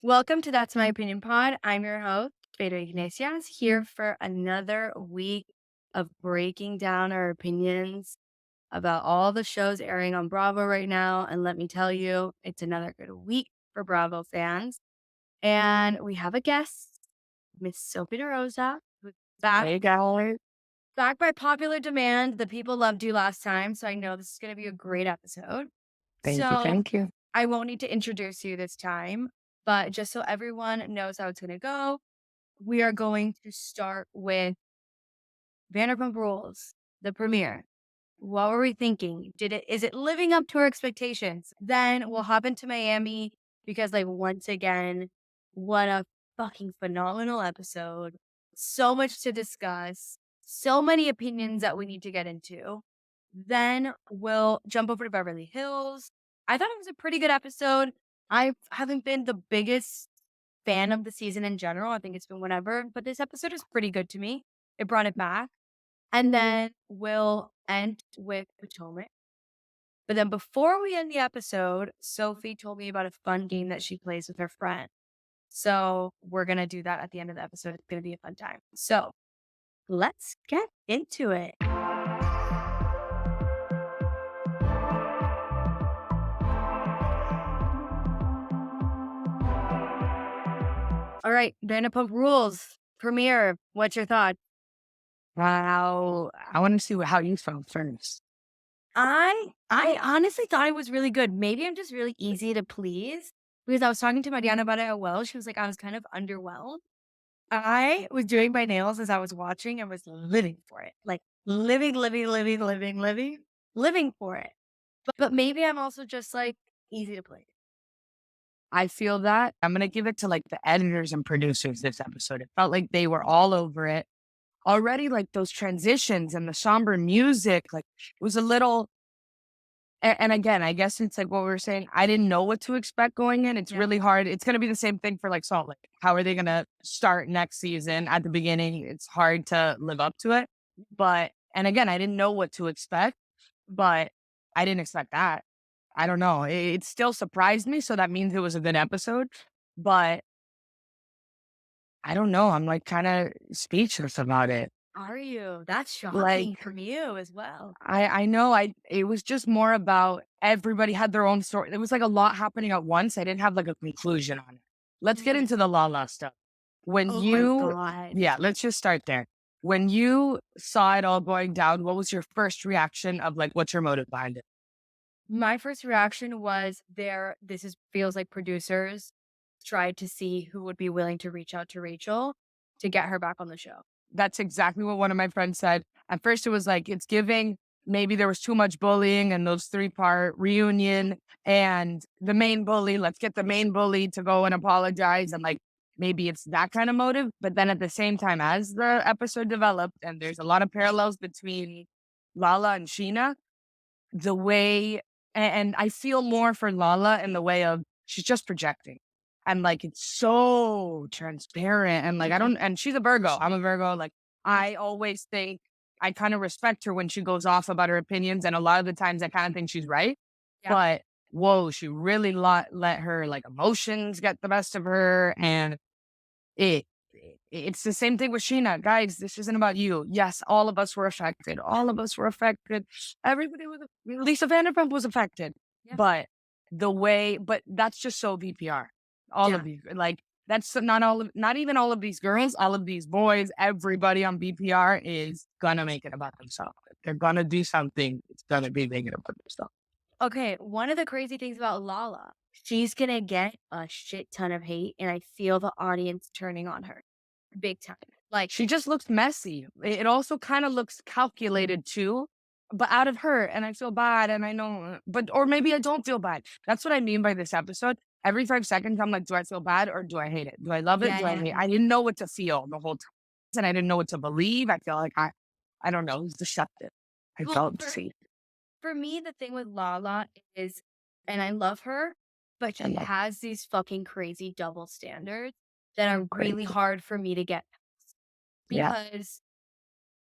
Welcome to That's My Opinion Pod. I'm your host, Pedro Iglesias, here for another week of breaking down our opinions about all the shows airing on Bravo right now. And let me tell you, it's another good week for Bravo fans. And we have a guest, Miss Sophie DeRosa, who's back, Hey guys. back by popular demand. The people loved you last time, so I know this is going to be a great episode. Thank you. So Thank you. I won't need to introduce you this time, but just so everyone knows how it's going to go, we are going to start with Vanderpump Rules, the premiere. What were we thinking? Is it living up to our expectations? Then we'll hop into Miami because like once again, what a fucking phenomenal episode. So much to discuss. So many opinions that we need to get into. Then we'll jump over to Beverly Hills. I thought it was a pretty good episode. I haven't been the biggest fan of the season in general. I think it's been whatever, but this episode is pretty good to me. It brought it back. And then we'll end with Potomac. But then before we end the episode, Sophie told me about a fun game that she plays with her friend. So we're going to do that at the end of the episode. It's going to be a fun time. So let's get into it. All right, Vanderpump Rules premiere. What's your thought? Wow. I want to see how you felt first. I honestly thought it was really good. Maybe I'm just really easy to please because I was talking to Mariana about it at Well. She was like, I was kind of underwhelmed. I was doing my nails as I was watching and was living for it. Like living for it. But maybe I'm also just like easy to please. I feel that. I'm going to give it to like the editors and producers this episode. It felt like they were all over it. Already like those transitions and the somber music, like it was a little. And again, I guess it's like what we were saying. I didn't know what to expect going in. It's Yeah. really hard. It's going to be the same thing for like Salt Lake. How are they going to start next season at the beginning? It's hard to live up to it. But, and again, I didn't know what to expect, but I didn't expect that. I don't know. It still surprised me. So that means it was a good episode. But I don't know. I'm like kind of speechless about it. Are you? That's shocking Like, from you as well. I know it was just more about everybody had their own story. It was like a lot happening at once. I didn't have like a conclusion on it. Let's get into the Lala stuff. When Oh my you God. Yeah, let's just start there. When you saw it all going down, what was your first reaction of like what's your motive behind it? My first reaction was feels like producers tried to see who would be willing to reach out to Rachel to get her back on the show. That's exactly what one of my friends said. At first it was like it's giving maybe there was too much bullying and those 3-part reunion and the main bully, let's get the main bully to go and apologize and like maybe it's that kind of motive. But then at the same time, as the episode developed and there's a lot of parallels between Lala and Sheena, the way and I feel more for Lala in the way of she's just projecting. And like it's so transparent and like I don't and she's a Virgo. I'm a Virgo. Like I always think I kind of respect her when she goes off about her opinions. And a lot of the times I kind of think she's right. Yeah. But whoa, she really let her like emotions get the best of her. And it it's the same thing with Sheena. Guys, this isn't about you. Yes, all of us were affected. All of us were affected. Everybody was Lisa Vanderpump was affected. Yeah. But but that's just so VPR. All Yeah. of these, like that's not even all of these girls, all of these boys, everybody on BPR is gonna make it about themselves. If they're gonna do something, it's gonna be making it about themselves. Okay, one of the crazy things about Lala, she's gonna get a shit ton of hate, and I feel the audience turning on her big time. Like, She just looks messy. It also kind of looks calculated too, but out of her. And I feel bad. And I know, but, or maybe I don't feel bad. That's what I mean by this episode. Every 5 seconds, I'm like, do I feel bad or do I hate it? Do I love it? yeah, Do I hate it? I didn't know what to feel the whole time. And I didn't know what to believe. I feel like I don't know. It was deceptive. I well, felt deceived. for me, the thing with Lala is, and I love her, but I she love has these fucking crazy double standards that are crazy. really hard for me to get past. Yeah. Because,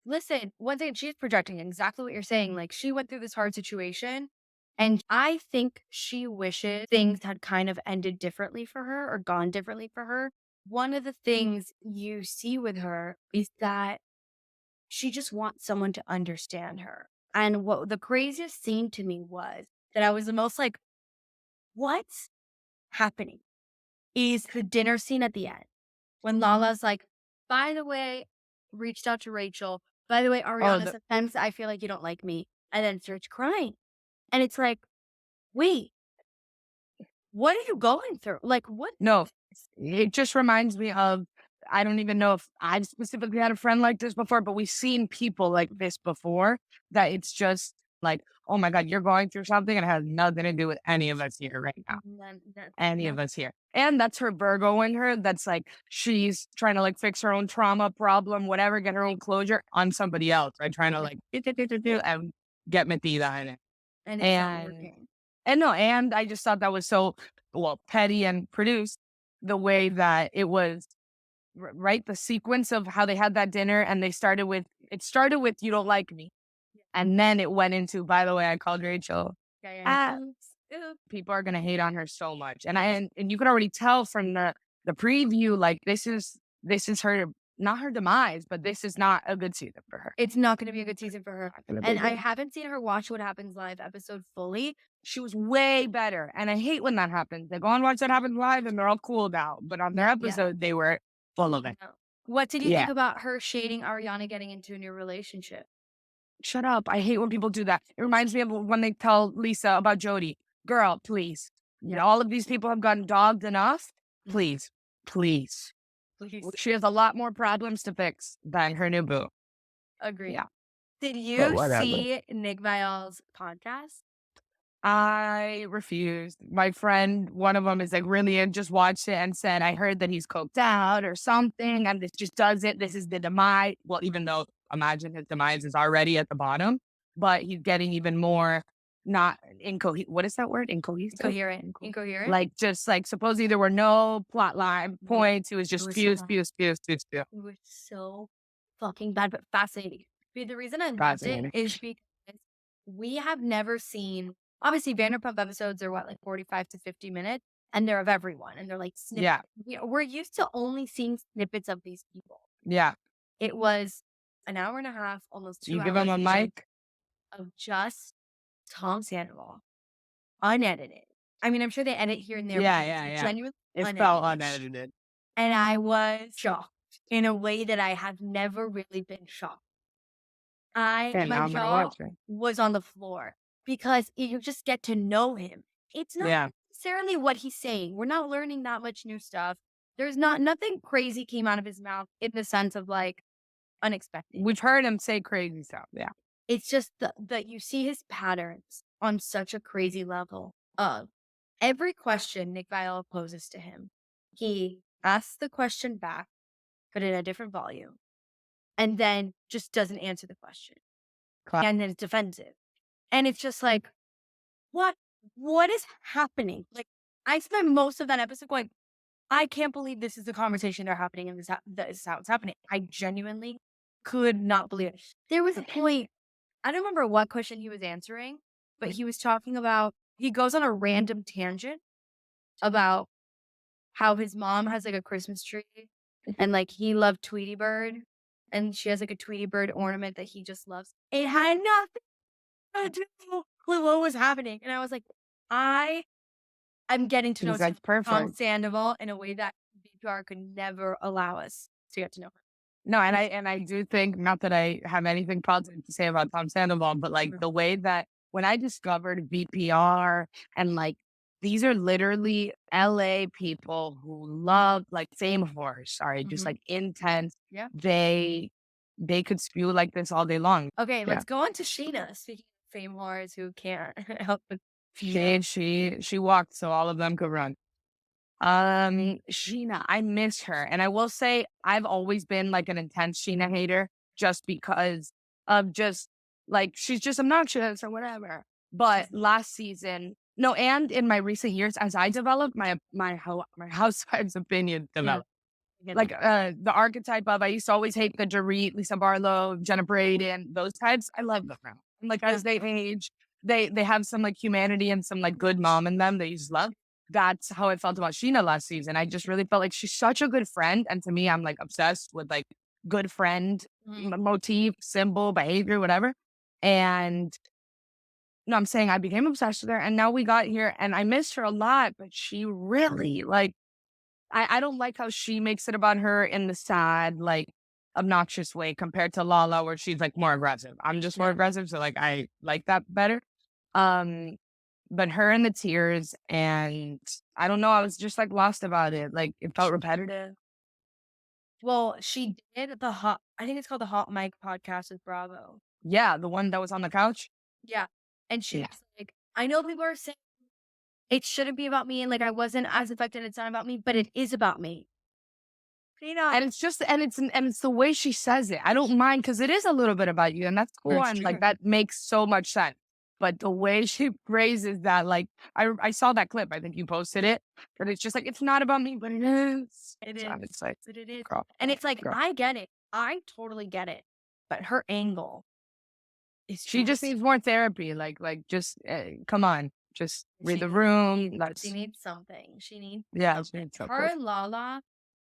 listen, one thing she's projecting exactly what you're saying. Like, she went through this hard situation. And I think she wishes things had kind of ended differently for her or gone differently for her. One of the things you see with her is that she just wants someone to understand her. And what the craziest scene to me was that I was the most like, what's happening? Is the dinner scene at the end when Lala's like, by the way, reached out to Rachel. By the way, Oh, Ariana, sometimes I feel like you don't like me. And then starts crying. And it's like, wait, what are you going through? Like, what? no, it just reminds me of I don't even know if I've specifically had a friend like this before, but we've seen people like this before that it's just like, oh my God, you're going through something and it has nothing to do with any of us here right now. Any of us here. And that's her Virgo in her. That's like she's trying to like fix her own trauma problem, whatever, get her own closure on somebody else, right? Trying to like and get metida in it. And it's not And working. no, and I just thought that was so well petty and produced the way that it was right the sequence of how they had that dinner and they started with it started with you don't like me and then it went into by the way I called Rachel. Yeah, yeah. Ah, people are gonna hate on her so much, and and you could already tell from the preview like this is her not her demise, but this is not a good season for her. It's not going to be a good season for her. Not gonna be And I good. haven't seen her watch What Happens Live episode fully. She was way better. And I hate when that happens. They go and watch that happen live and they're all cooled out. But on their Yeah. episode, they were full of it. No. What did you Yeah. think about her shading Ariana getting into a new relationship? Shut up. I hate when people do that. It reminds me of when they tell Lisa about Jody. Girl, please. You know, all of these people have gotten dogged enough. Please. Please. Please. She has a lot more problems to fix than her new boo. Agree. Yeah. Did But you whatever. see Nick Viall's podcast? I refused. My friend, one of them is like really in, just watched it and said, I heard that he's coked out or something, and this just does it. This is the demise. Well, even though imagine his demise is already at the bottom, but he's getting even more not incoherent. What is that word? Incohesive? Incoherent. Incoherent? Like just like supposedly there were no plot line points. It was just was spew, so spew, spew, spew, spew. It was so fucking bad, but fascinating. The reason I loved it Fascinating. is because we have never seen, obviously, Vanderpump episodes are what, like 45 to 50 minutes, and they're of everyone, and they're like snippets. Yeah. We're used to only seeing snippets of these people. Yeah. It was an hour and a half, almost 2 You give hours him a mic. of just Tom Sandoval, unedited. I mean, I'm sure they edit here and there, Yeah, but yeah, it's yeah. genuinely It unedited. felt unedited. And I was shocked in a way that I have never really been shocked. And now My I'm gonna jaw watch it. was on the floor because you just get to know him. It's not Yeah. necessarily what he's saying. We're not learning that much new stuff. There's nothing crazy came out of his mouth in the sense of like unexpected. We've heard him say crazy stuff. Yeah. It's just that you see his patterns on such a crazy level of every question Nick Viall poses to him. He asks the question back, but in a different volume, and then just doesn't answer the question. And then it's defensive. And it's just like, what is happening? Like, I spent most of that episode going, I can't believe this is the conversation they're happening and this is how it's happening. I genuinely could not believe it. There was a point, I don't remember what question he was answering, but he was talking about, he goes on a random tangent about how his mom has like a Christmas tree and like he loved Tweety Bird and she has like a Tweety Bird ornament that he just loves. It had nothing to do with what was happening. And I was like, I'm getting to know He's like, Tom perfect. Sandoval in a way that BPR could never allow us to get to know him. No, and I do think, not that I have anything positive to say about Tom Sandoval, but like the way that when I discovered VPR and like these are literally LA people who love like fame horror, sorry, just like intense. Yeah. They could spew like this all day long. Okay, let's go on to Sheena. Speaking of fame whores who can't help but She walked so all of them could run. Sheena, I miss her. And I will say I've always been like an intense Sheena hater just because of just like she's just obnoxious or whatever. But last season, no, and in my recent years, as I developed my housewives opinion developed. Like the archetype of I used to always hate the Dorit, Lisa Barlow, Jenna Braden, those types. I love them now. And like as they age, they have some like humanity and some like good mom in them that you just love. That's how I felt about Sheena last season. I just really felt like she's such a good friend. And to me, I'm like obsessed with like good friend Mhm. motif, symbol, behavior, whatever. And no, I'm saying I became obsessed with her. And now we got here and I missed her a lot, but she really like I don't like how she makes it about her in the sad, like obnoxious way compared to Lala, where she's like more aggressive. I'm just more Yeah. aggressive, so like I like that better. Um, but her and the tears, and I don't know, I was just like lost about it. Like it felt repetitive. Well, she did the hot I think it's called the Hot Mic podcast with Bravo. Yeah, the one that was on the couch. Yeah, and she Yeah. was like, "I know people are saying it shouldn't be about me, and, like, I wasn't as affected, it's not about me, but it is about me." You know, And it's just and it's the way she says it. I don't mind because it is a little bit about you, and that's cool, it's and, like, true. that makes so much sense. But the way she phrases that, like, I saw that clip, I think you posted it, but it's just like, "It's not about me, but it is." It So is, it's like, but it is, "Girl, and it's like, girl." I get it. I totally get it, but her angle is She just just needs more therapy, just, come on, just read she the needs room, she let's needs something. She needs yeah, she something. needs Her something. and Lala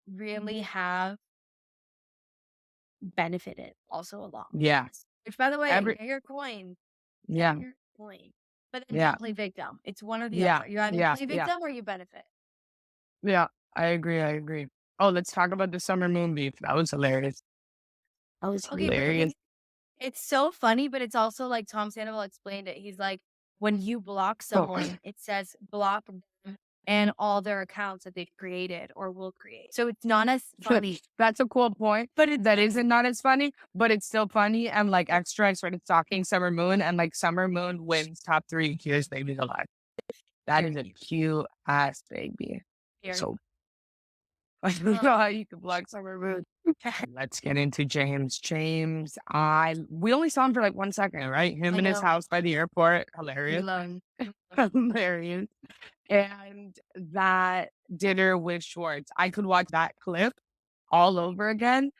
really have benefited also a lot from Yeah, this, which, by the way, every get your coin. Get yeah, your coin. But then yeah, don't play victim. It's one or the yeah, other. You either yeah, play yeah, victim or you benefit. yeah, I agree, I agree. Oh, let's talk about the summer moon beef, that was hilarious. That was Okay, but the thing hilarious. is, it's so funny, but it's also like Tom Sandoval explained it. He's like, when you block Oh, someone, it says block them and all their accounts that they've created or will create. So it's not as funny, that's a cool point. but it's That funny. isn't not as funny, but it's still funny and like extra. I started stalking Summer Moon and like Summer Moon wins top 3 cutest babies alive. That is Very, a cute ass baby. very So I don't know um, how you could block Summer Moon. Let's get into James. James, I we only saw him for like 1 second, right? Him I in his know. house by the airport. We Hilarious. love him. We love him. Hilarious. And that dinner with Schwartz. I could watch that clip all over again.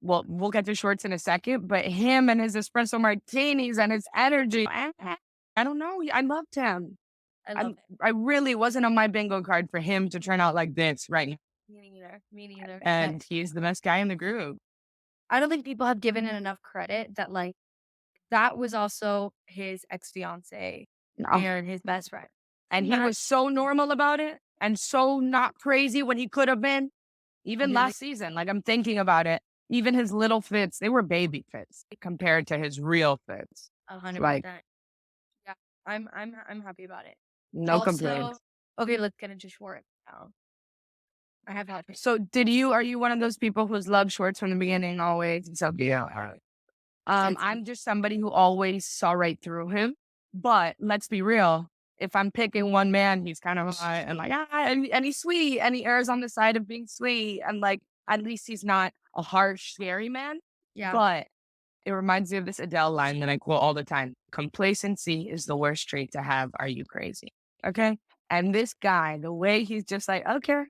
Well, we'll get to Schwartz in a second, but him and his espresso martinis and his energy, I don't know. I loved him. I I love it. I really wasn't on my bingo card for him to turn out like this right now. Me neither. Me neither. But And he's the best guy in the group. I don't think people have given it enough credit that like that was also his ex-fiancée No. and his best friend. And he Not was so normal about it and so not crazy when he could have been. Even really last season, like I'm thinking about it, even his little fits, they were baby fits compared to his real fits. Like 100%. Yeah, I'm happy about it. no Also, complaints. okay, let's get into Schwartz now. I have hot take. So are you one of those people who's loved Schwartz from the beginning always? So yeah, all right. It's I'm just somebody who always saw right through him. But let's be real. If I'm picking one man, he's kind of hot and like, and he's sweet and he errs on the side of being sweet. And like, at least he's not a harsh, scary man. yeah, But it reminds me of this Adele line that I quote all the time. Complacency is the worst trait to have. Are you crazy? Okay. And this guy, the way he's just like, okay,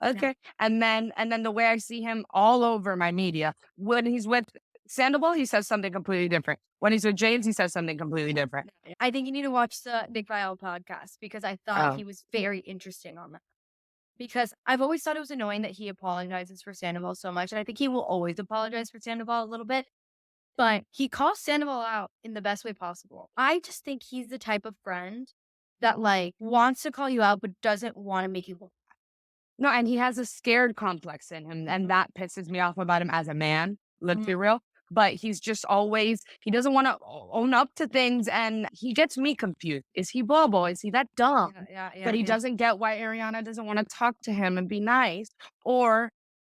yeah, okay. And then the way I see him all over my media, when he's with Sandoval, he says something completely different. When he's with James, he says something completely different. yeah. I think you need to watch the Nick Viall podcast because I thought Oh, he was very interesting on that. Because I've always thought it was annoying that he apologizes for Sandoval so much, and I think he will always apologize for Sandoval a little bit. But he calls Sandoval out in the best way possible. I just think he's the type of friend that, like, wants to call you out, but doesn't wanna make you look no, and he has a scared complex in him, and that pisses me off about him as a man. Let's be mhm. real. But he's just always he doesn't want to own up to things, and he gets me confused. Is he Bobo? Is he that dumb? Yeah, yeah, But yeah, he yeah. doesn't get why Ariana doesn't want to talk to him and be nice, or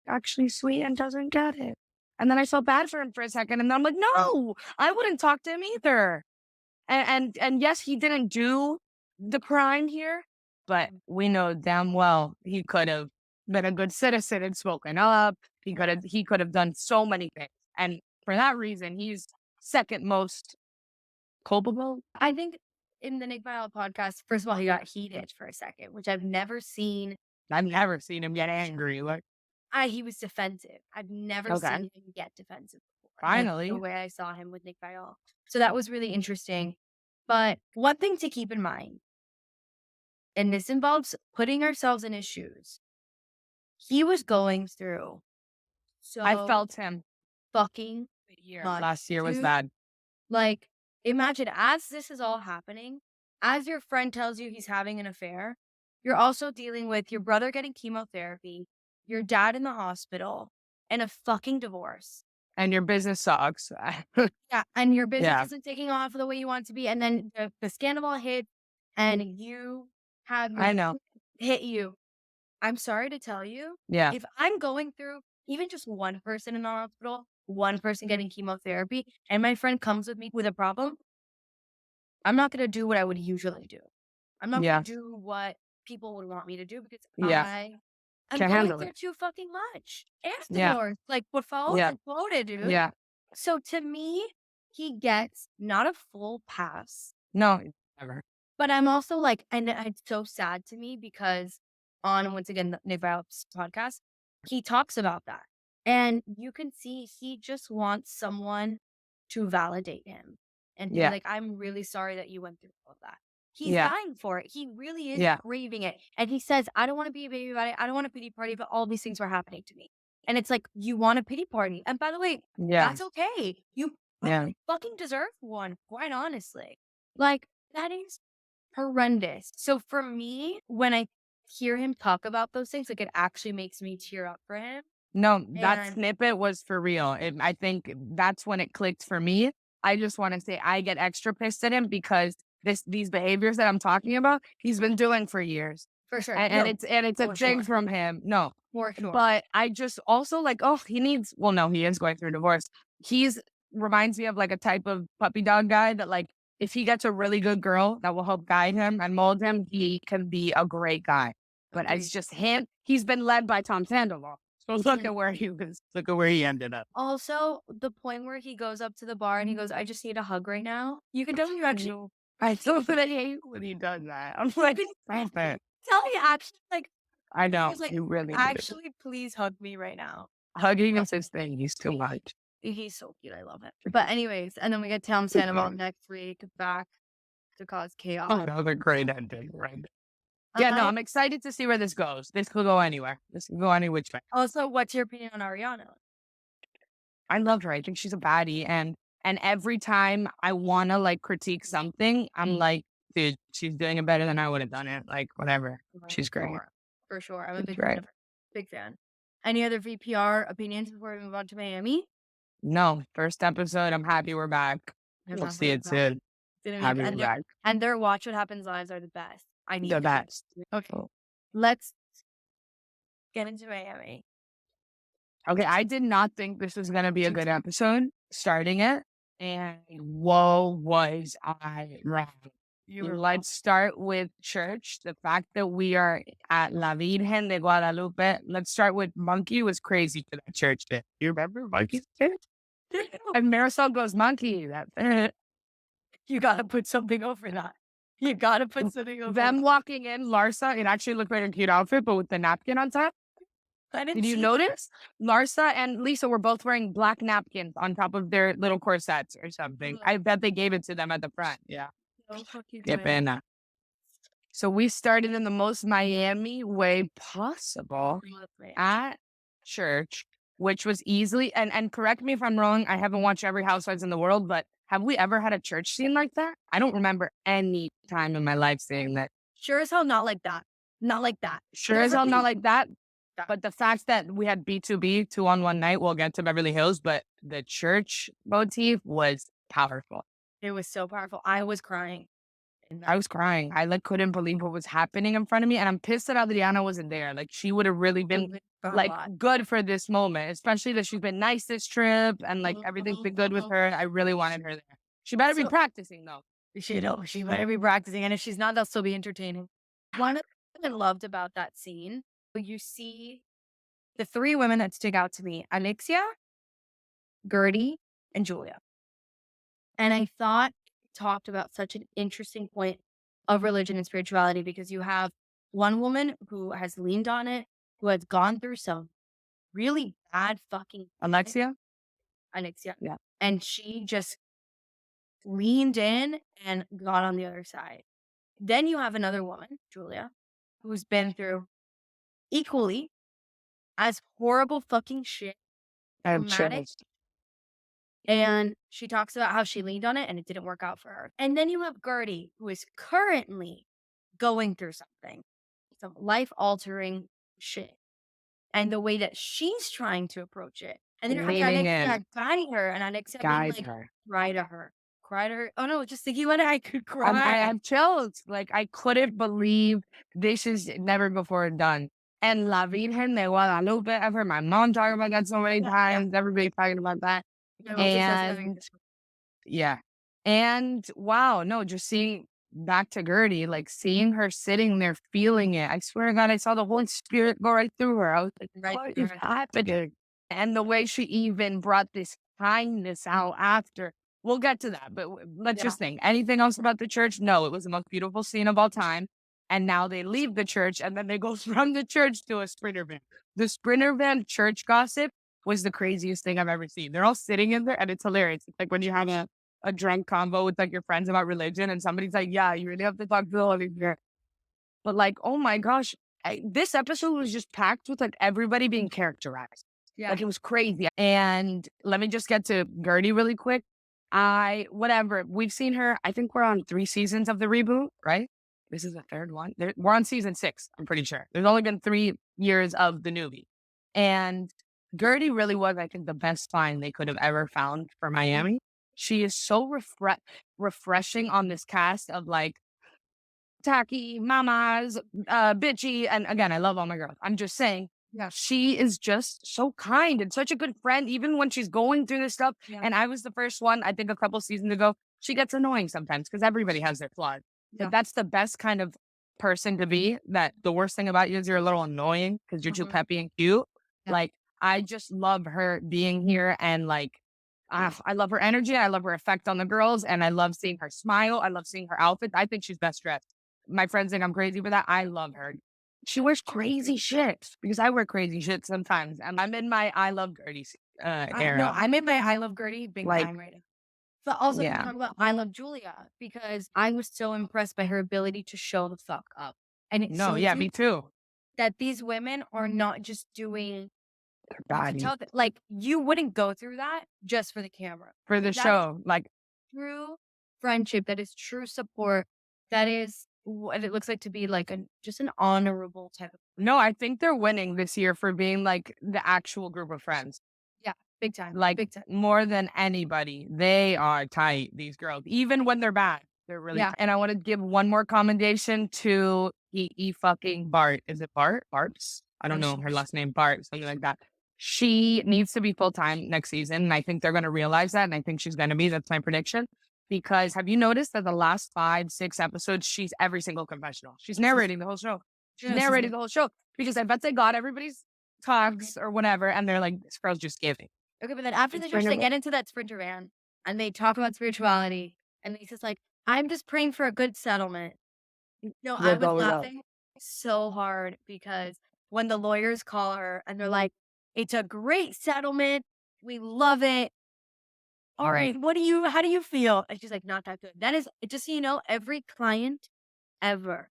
actually sweet and doesn't get it. And then I felt bad for him for a second, and then I'm like, no, I wouldn't talk to him either. And yes, he didn't do the crime here, but we know damn well he could have been a good citizen and spoken up. He could have done so many things. And for that reason, he's second most culpable. I think in the Nick Viall podcast, first of all, he got heated for a second, which I've never seen. I've never seen him get angry. Like, He was defensive. I've never okay, seen him get defensive before, like, the finally. way I saw him with Nick Viall. So that was really interesting. But one thing to keep in mind, and this involves putting ourselves in his shoes. He was going through I so felt him. fucking Year. much, Last year was dude. bad. Like, imagine as this is all happening, as your friend tells you he's having an affair, you're also dealing with your brother getting chemotherapy, your dad in the hospital, and a fucking divorce. And your business sucks. Yeah, and your business Yeah, isn't taking off the way you want it to be, and then the scandal hit, and you have I your know. hit you. I'm sorry to tell you, Yeah, if I'm going through even just one person in the hospital, one person getting chemotherapy, and my friend comes with me with a problem, I'm not gonna do what I would usually do. I'm not gonna yeah, do what people would want me to do because yeah. I'm Can't going handle through it. too fucking much. And Yeah, divorce. Like, por favor, yeah, quote, dude. yeah. So to me, he gets not a full pass, No, never. but I'm also like, and it's so sad to me because on once again the Nick Val's podcast, he talks about that. And you can see he just wants someone to validate him and to be Yeah, like, I'm really sorry that you went through all of that. He's yeah, dying for it. He really is yeah, craving it. And he says, I don't want to be a baby about it. I don't want a pity party, but all these things were happening to me. And it's like, you want a pity party. And by the way, yeah, that's okay. You yeah. fucking deserve one, quite honestly. Like, that is horrendous. So for me, when I hear him talk about those things, like, it actually makes me tear up for him, No, that and snippet was for real. I think that's when it clicked for me. I just want to say I get extra pissed at him because these behaviors that I'm talking about, he's been doing for years. for sure. And No, it's a for thing sure. from him. No. For sure. But I just also like, oh, he needs well, no, he is going through a divorce. He's reminds me of like a type of puppy dog guy that like if he gets a really good girl that will help guide him and mold him, he can be a great guy. But it's Agreed. just him. He's been led by Tom Sandoval. So look Mhm. at where he was. Look at where he ended up. Also, the point where he goes up to the bar and he goes, "I just need a hug right now." You can tell you actually No, I still I hate when he does that. I'm like, stop it. tell me actually, like, I he know was like, he really did. "Actually, please hug me right now." Hugging is his thing. He's too much. He's so cute, I love him. But anyways, and then we get Tom Sandoval next week back to cause chaos. Oh, another great ending, right? Yeah, no, I I'm excited to see where this goes. This could go anywhere. This could go any which way. also, what's your opinion on Ariana? I love her. I think she's a baddie, and every time I wanna like critique something, I'm like, dude, she's doing it better than I would have done it. Like, whatever. For She's great. sure. For sure. I'm a She's big fan great. of her. Big fan. Any other VPR opinions before we move on to Miami? No, first episode. I'm happy we're back. I'm We'll not see really it soon. Happy we're back. and their Watch What Happens lives are the best. I The need them. best. Okay. Oh. Let's get into Miami. Okay, I did not think this was gonna be a good episode starting it, and whoa, was I wrong. You were wrong. Let's start with church. The fact that we are at La Virgen de Guadalupe. Let's start with Monkey was crazy for that church day. You remember Monkey's church? And Marisol goes, Monkey. That's it. You gotta put something over that. You gotta put something over Them that. walking in, Larsa, it actually looked like a cute outfit, but with the napkin on top. I didn't Did you see that. notice? Larsa and Lisa were both wearing black napkins on top of their little corsets or something. I bet they gave it to them at the front. Yeah. No fucking Qué way. pena. So we started in the most Miami way possible at church, which was easily and correct me if I'm wrong. I haven't watched every Housewives in the world, but have we ever had a church scene like that? I don't remember any time in my life seeing that. Sure as hell not like that. Not like that. Sure as hell not like that. But the fact that we had B2B, 2 on 1 night, we'll get to Beverly Hills, but the church motif was powerful. It was so powerful. I was crying. I was crying. I like couldn't believe what was happening in front of me. And I'm pissed that Adriana wasn't there. Like she would have really been like good for this moment, especially that she's been nice this trip and like everything's been good with her. I really wanted her there. She better be practicing though. She better be practicing, and if she's not, they'll still be entertaining. One of the things I loved about that scene, you see the three women that stick out to me: Alexia, Gertie, and Julia. And I thought it talked about such an interesting point of religion and spirituality because you have one woman who has leaned on it, who has gone through some really bad fucking Alexia? Alexia, Yeah. and she just leaned in and got on the other side. Then you have another woman, Julia, who's been through equally as horrible fucking shit, I have traumatic, chills. and she talks about how she leaned on it and it didn't work out for her. And then you have Gertie, who is currently going through something, some life altering shit. And the way that she's trying to approach it. And then you have Leaning in, Alexia guiding her and Alexia being guide like, her. cry to her. Cry to her. Oh no, just thinking about it, I could I cry. have chills. Like, I couldn't believe this is never before done. And La Virgen de Guadalupe, I've heard my mom talk about that so many Yeah. times. Everybody talking about that. My mom's obsessed with And everything. yeah. And wow, no, just seeing back to Gertie, like seeing her sitting there feeling it. I swear to God, I saw the Holy Spirit go right through her. I was like, Right what is there. happening? And the way she even brought this kindness out after. We'll get to that, but let's Yeah. just think. Anything else about the church? No, it was the most beautiful scene of all time. And now they leave the church and then they go from the church to a sprinter van. The sprinter van church gossip was the craziest thing I've ever seen. They're all sitting in there and it's hilarious. It's like when you have a drunk convo with like your friends about religion and somebody's like, yeah, you really have to talk to the Holy Spirit. But like, oh my gosh, this episode was just packed with like everybody being characterized. Yeah. Like it was crazy. And let me just get to Gertie really quick. Whatever, we've seen her. I think we're on 3 seasons of the reboot, right? This is the third one. We're on season 6, I'm pretty sure. There's only been 3 years of the newbie. And Gertie really was, I think, the best find they could have ever found for Miami. She is so refreshing on this cast of like tacky, mamas, bitchy. And again, I love all my girls. I'm just saying, Yeah. she is just so kind and such a good friend, even when she's going through this stuff. Yeah. And I was the first one, I think a couple seasons ago, she gets annoying sometimes because everybody has their flaws. Yeah. But that's the best kind of person to be. That the worst thing about you is you're a little annoying because you're too Mhm. peppy and cute. Yeah. Like, I just love her being here and like, I love her energy. I love her effect on the girls. And I love seeing her smile. I love seeing her outfit. I think she's best dressed. My friends think I'm crazy for that. I love her. She wears crazy shit because I wear crazy shit sometimes. And I'm in my I love Gertie No, era. I'm in my I love Gertie big Like, time right now. But also can we yeah. talk about I love Julia because I was so impressed by her ability to show the fuck up. And it No, shows yeah, you me too. that these women are not just doing Her you could body tell that like you wouldn't go through that just for the camera. for the That is show. Like, true friendship, that is true support, that is what it looks like to be like an just an honorable type of no, I think they're winning this year for being like the actual group of friends. yeah, big time, Like big time. more than anybody. They are tight, these girls. Even when they're bad, they're really Yeah. tight. And I want to give one more commendation to fucking Bart. Is it Bart? Bart's? I don't know her last name, Bart, something like that. She needs to be full time next season. And I think they're going to realize that. And I think she's going to be. That's my prediction. Because have you noticed that the last 5, 6 episodes, she's every single confessional? She's narrating the whole show. She's Yeah, she's narrating good. the whole show because I bet they got everybody's talks or whatever. And they're like, this girl's just giving. Okay, but then after It's the church, bring they it get into that sprinter van and they talk about spirituality. And Lisa's like, I'm just praying for a good settlement. No, We're I was going up. laughing so hard because when the lawyers call her and they're like, it's a great settlement. We love it. All right, how do you feel? And she's like, not that good. That is, just so you know, every client ever,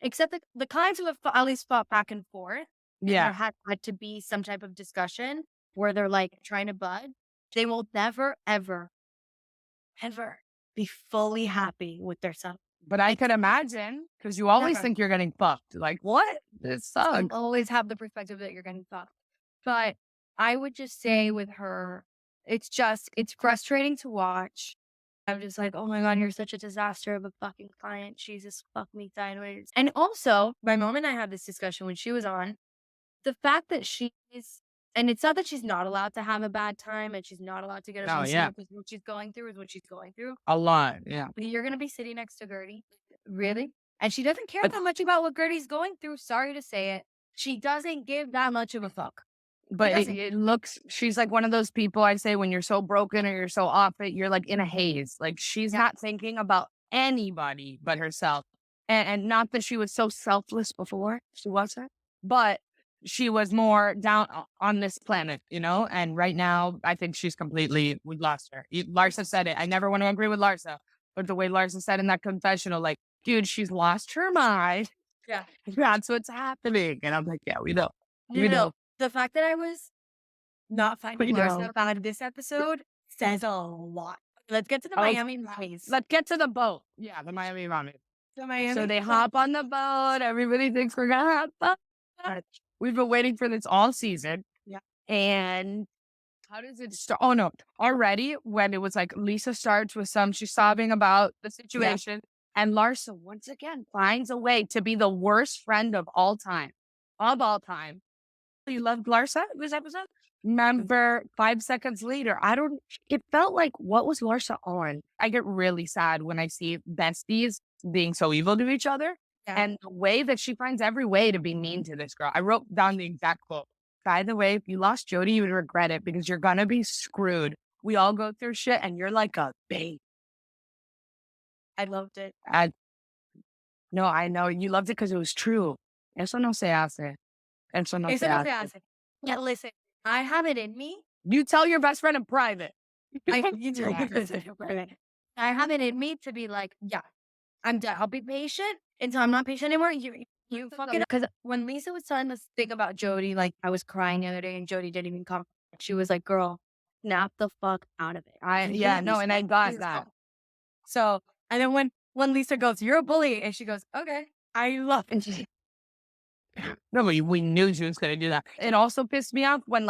except the clients who have at least fought back and forth and there Yeah. had to be some type of discussion where they're like trying to bud, they will never, ever, ever be fully happy with their son. But I Like, could imagine because you always never. think you're getting fucked. Like, what? This You sucks. always have the perspective that you're getting fucked. But I would just say with her, it's frustrating to watch. I'm just like, "Oh my god, you're such a disaster of a fucking client. Jesus, fuck me sideways." And also, my mom and I had this discussion when she was on, the fact that she's and it's not that she's not allowed to have a bad time and she's not allowed to get Oh, yeah. emotional because what she's going through is what she's going through. A lot. Yeah. But you're gonna be sitting next to Gertie. Really? And she doesn't care But that much about what Gertie's going through. Sorry to say it. She doesn't give that much of a fuck. She but doesn't. it looks she's like one of those people I say when you're so broken or you're so off it, you're like in a haze. Like she's Yeah. not thinking about anybody but herself. And not that she was so selfless before. She wasn't. But she was more down on this planet, you know? And right now, I think she's completely, we lost her. Larsa said it. I never want to agree with Larsa, but the way Larsa said in that confessional, like, dude, she's lost her mind. Yeah. That's what's happening. And I'm like, yeah, we know. No, We no, know. no. The fact that I was not We finding know. Larsa bad this episode says a lot. Let's get to the Oh, Miami Vice. let's get to the boat. Yeah, the Miami Ramen. The So Miami. they hop on the boat. Everybody thinks we're gonna have fun. We've been waiting for this all season. Yeah. And how does it start? Oh no, already when it was like Lisa starts with she's sobbing about the Yeah. situation. And Larsa once again finds a way to be the worst friend of all time. Of all time. You loved Larsa this episode? Remember 5 seconds later, it felt like what was Larsa on? I get really sad when I see besties being so evil to each other. Yeah. And the way that she finds every way to be mean to this girl. I wrote down the exact quote. By the way, if you lost Jody, you would regret it because you're gonna be screwed. We all go through shit and you're like a babe. I loved it. No, I know. You loved it because it was true. Eso no se hace. Eso no Eso se no se hace. hace. Yeah, listen, I have it in me. You tell your best friend in private. You do. I have it in me to be like, yeah, I'm done. I'll be patient until I'm not patient anymore. You fucking because when Lisa was telling us thing about Jody, like I was crying the other day and Jody didn't even come. She was like, "Girl, snap the fuck out of it." Yeah, no, and I got that. So and then when Lisa goes, "You're a bully," and she goes, "Okay, I love it." No, we knew she was gonna do that. It also pissed me off when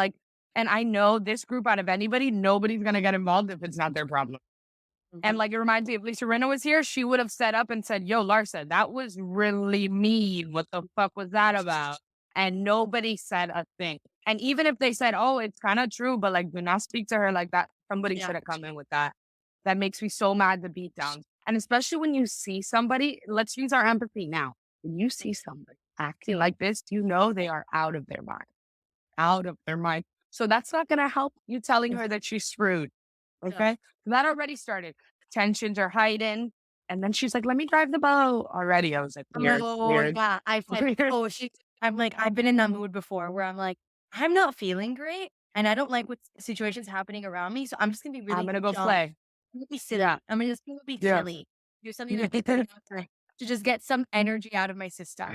and I know this group out of anybody, nobody's gonna get involved if it's not their problem. And like, it reminds me, if Lisa Rinna was here, she would have set up and said, yo, Larsa, that was really mean. What the fuck was that about? And nobody said a thing. And even if they said, oh, it's kind of true, but like, do not speak to her like that. Somebody Yeah. should have come in with that. That makes me so mad, the beatdowns. And especially when you see somebody, let's use our empathy now. When you see somebody acting like this, you know they are out of their mind. Out of their mind. So that's not going to help you telling her that she's screwed. Okay. So that already started. Tensions are hiding. And then she's like, let me drive the boat already. I was like, weird, weird. Yeah. I said, Weird. I'm like, I've been in that mood before where I'm like, I'm not feeling great. And I don't like what situations happening around me. So I'm just gonna be really I'm going to go dumb. play. I'm gonna be silly. Yeah. I'm just gonna be Yeah. silly. Do something to just get some energy out of my system.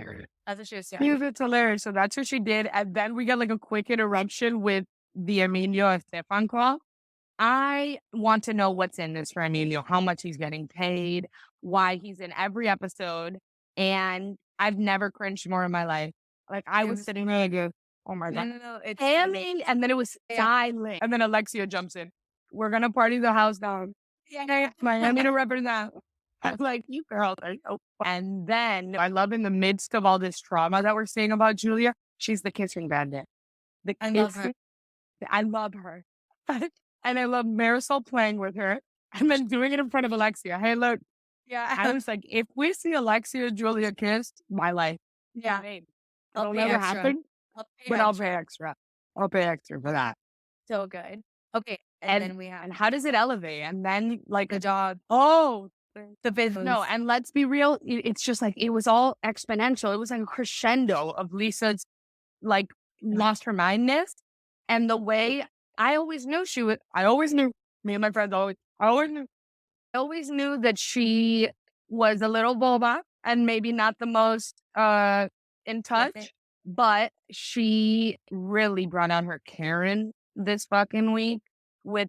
That's what she was saying. It's hilarious. So that's what she did. And then we get like a quick interruption with the Emilio Estefan call. I want to know what's in this for Emilio, how much he's getting paid, why he's in every episode. And I've never cringed more in my life. Like, I was sitting there like, oh my God. No. It's Hamming, and then it was silent. And then Alexia jumps in. We're going to party the house down. yeah. Miami to represent. I'm like, you girls are so fun. And then I love in the midst of all this trauma that we're seeing about Julia, she's the kissing bandit. I love her. I love her. And I love Marisol playing with her and then doing it in front of Alexia. Hey, look. Yeah. I was like, if we see Alexia and Julia kissed, my life. Yeah. It'll never happen, but I'll pay extra. I'll pay extra for that. So good. Okay. And then we have And how does it elevate? And then like the dog. oh, The business. no, and let's be real. It's just like, it was all exponential. It was like a crescendo of Lisa's like lost her mindness. And the way I always knew me and my friends I always knew that she was a little boba and maybe not the most in touch, but she really brought out her Karen this fucking week with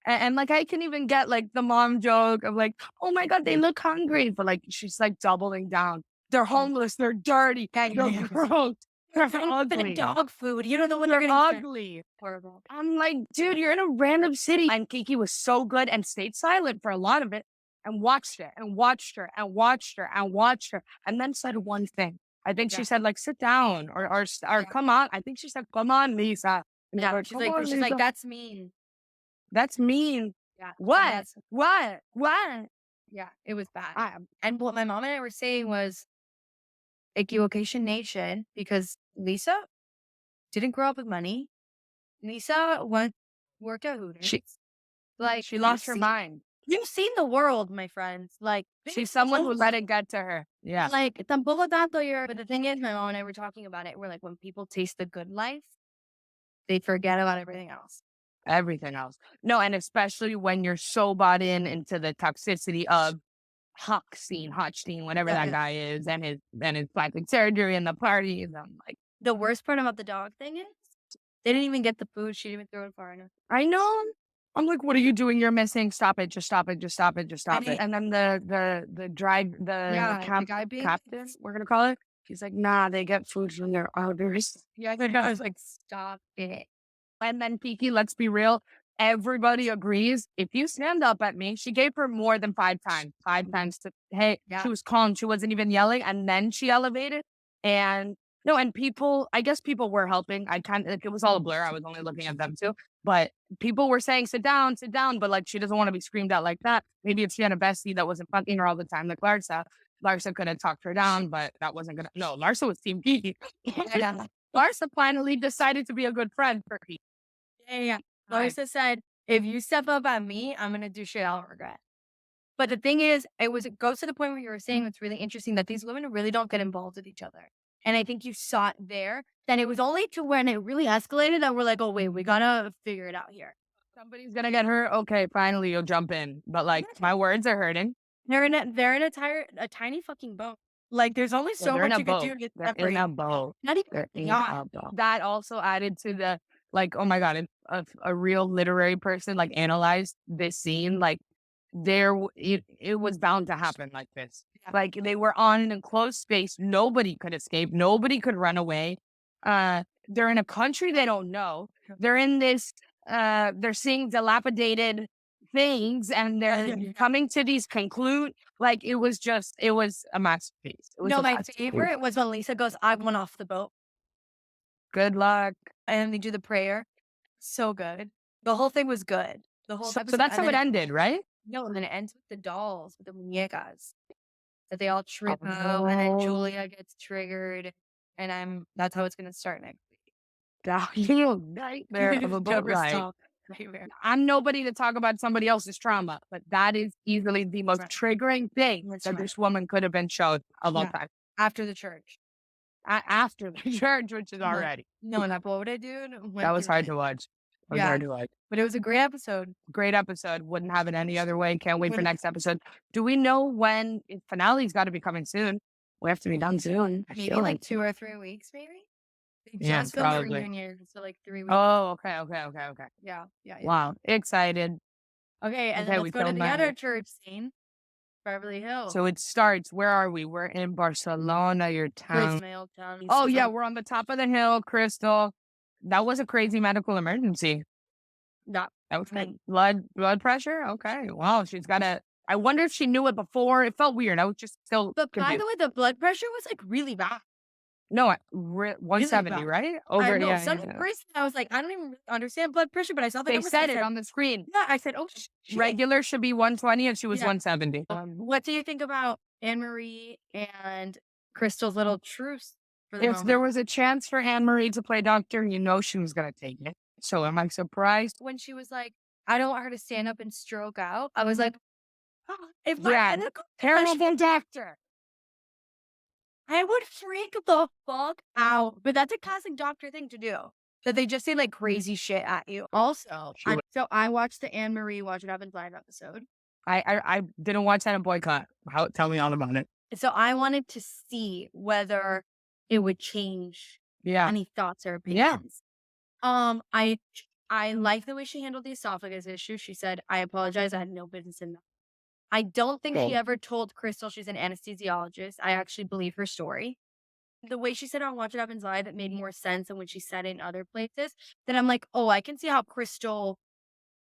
and like, I can even get like the mom joke of like, oh my God, they look hungry. But like, she's like doubling down. They're homeless. They're dirty. They're gross. They're ugly. Dog food. You don't know what They're they're gonna ugly. Horrible. I'm like, dude, you're in a random city. And Kiki was so good and stayed silent for a lot of it and watched it and watched her and watched her and watched her and then said one thing. I think she said like, sit down or come on. I think she said, come on, Lisa. And Yeah. like, She's like, that's mean. that's mean. Yeah. What? What? Yeah. It was bad. And what my mom and I were saying was equivocation nation because Lisa didn't grow up with money. Lisa worked at Hooters. She lost her mind. You've seen the world, my friends. Like, She's someone who let it get to her. Yeah, like, tampoco tanto you're, but the thing is, my mom and I were talking about it. We're like, when people taste the good life, they forget about everything else. everything else. No, and especially when you're so bought into the toxicity of Hochstein, whatever Yeah, that yeah. guy is, and his plastic surgery and the parties. I'm like, The worst part about the dog thing is they didn't even get the food. She didn't even throw it far enough. I know. I'm like, what are you doing? You're missing. Stop it. Just stop it. Just stop it. Just And stop it. And then the yeah, the guy being captain, we're gonna call it. He's like, nah, they get food from their orders. yeah, I was like, stop it. And then Kiki, let's be real. Everybody agrees. If you stand up at me, she gave her more than 5 times. 5 times to, hey, Yeah. she was calm. She wasn't even yelling. And then she elevated. And no, and people, I guess people were helping. I kind of, like, it was all a blur. I was only looking at them too. But people were saying, sit down, sit down. But like, she doesn't want to be screamed at like that. Maybe if she had a bestie that wasn't fucking her all the time, like Larsa could have talked her down, but that wasn't gonna. No, Larsa was Team Kiki. Yeah. Larsa finally decided to be a good friend for Kiki. Yeah, yeah. Right. Larissa said, if you step up at me, I'm gonna do shit I'll regret. But the thing is, it goes to the point where you were saying it's really interesting that these women really don't get involved with each other. And I think you saw it there. Then it was only to when it really escalated that we're like, oh wait, we gotta figure it out here. Somebody's gonna get hurt. Okay, finally you'll jump in. But like my words are hurting. They're in a tiny fucking boat. Like there's only Well, so they're in much a you could do boat. to get They're in separated. a boat. Not even They're in yacht. a boat. That also added to the like, oh my god, if a real literary person like analyzed this scene, like it was bound to happen like this. Yeah. Like they were on an enclosed space. Nobody could escape. Nobody could run away. They're in a country they don't know. They're in this. They're seeing dilapidated things, and they're coming to these conclude. Like it was a masterpiece. It was No, a my masterpiece. favorite was when Lisa goes, I went off the boat. Good luck. And they do the prayer. So good. The whole thing was good. The whole So episode. that's And how then it ended, right? no, and then it ends with the dolls, with the muñecas that they all trip out, and then Oh, Julia gets triggered, and that's how it's gonna start next week. you nightmare of a boat Jumper ride. stop nightmare. I'm nobody to talk about somebody else's trauma, but that is easily the most Right. triggering thing That's that right. this woman could have been shown a long Yeah. time After the church. after the church, which is No, already. no, that what I do That went was through hard it. to watch. It was Yeah, hard to watch. but it was a great episode. Great episode. Wouldn't have it any other way. Can't wait for Wouldn't next episode. Do we know when finale's got to be coming soon? We have to be done soon. I maybe feel like like 2 or 3 weeks, maybe? They yeah, just filmed the probably. reunion, so like 3 weeks. Oh, okay, okay, okay, okay. Yeah, yeah, yeah. Wow, excited. Okay, and then Okay, let's we go to filmed the that. other church scene, Beverly Hills. So it starts. Where are we? We're in Barcelona, your town. Mail town. Oh yeah, we're on the top of the hill, Crystal. That was a crazy medical emergency. That That was and blood pressure. Okay, wow. She's got a. I wonder if she knew it before. It felt weird. I was just still but by confused. the way, the blood pressure was, like, really bad. No, Really 170, bad. right? I Over, know, yeah, some yeah. reason I was like, I don't even really understand blood pressure, but I saw the They numbers, said I it said on the screen. yeah, I said, "Oh, shit." Regular should be 120, and she was Yeah. 170. What do you think about Anne Marie and Crystal's little truce for the If moment? there was a chance for Anne Marie to play doctor, you know she was gonna take it. So am I surprised? When she was like, "I don't want her to stand up and stroke out," I was like, "Oh, if my Yeah, medical terrible doctor. I would freak the fuck out." But that's a classic doctor thing to do. That they just say like crazy shit at you. Also, She would- so I watched the Anne Marie Watch It Happens Live episode. I didn't watch that in boycott. Tell me all about it. So I wanted to see whether it would change Yeah. any thoughts or Yeah. opinions. I like the way she handled the esophagus issue. She said, "I apologize. I had no business in that." I don't think she Cool. ever told Crystal she's an anesthesiologist. I actually believe her story. The way she said it on Watch It Happens Live, it made more sense than when she said it in other places. Then I'm like, oh, I can see how Crystal,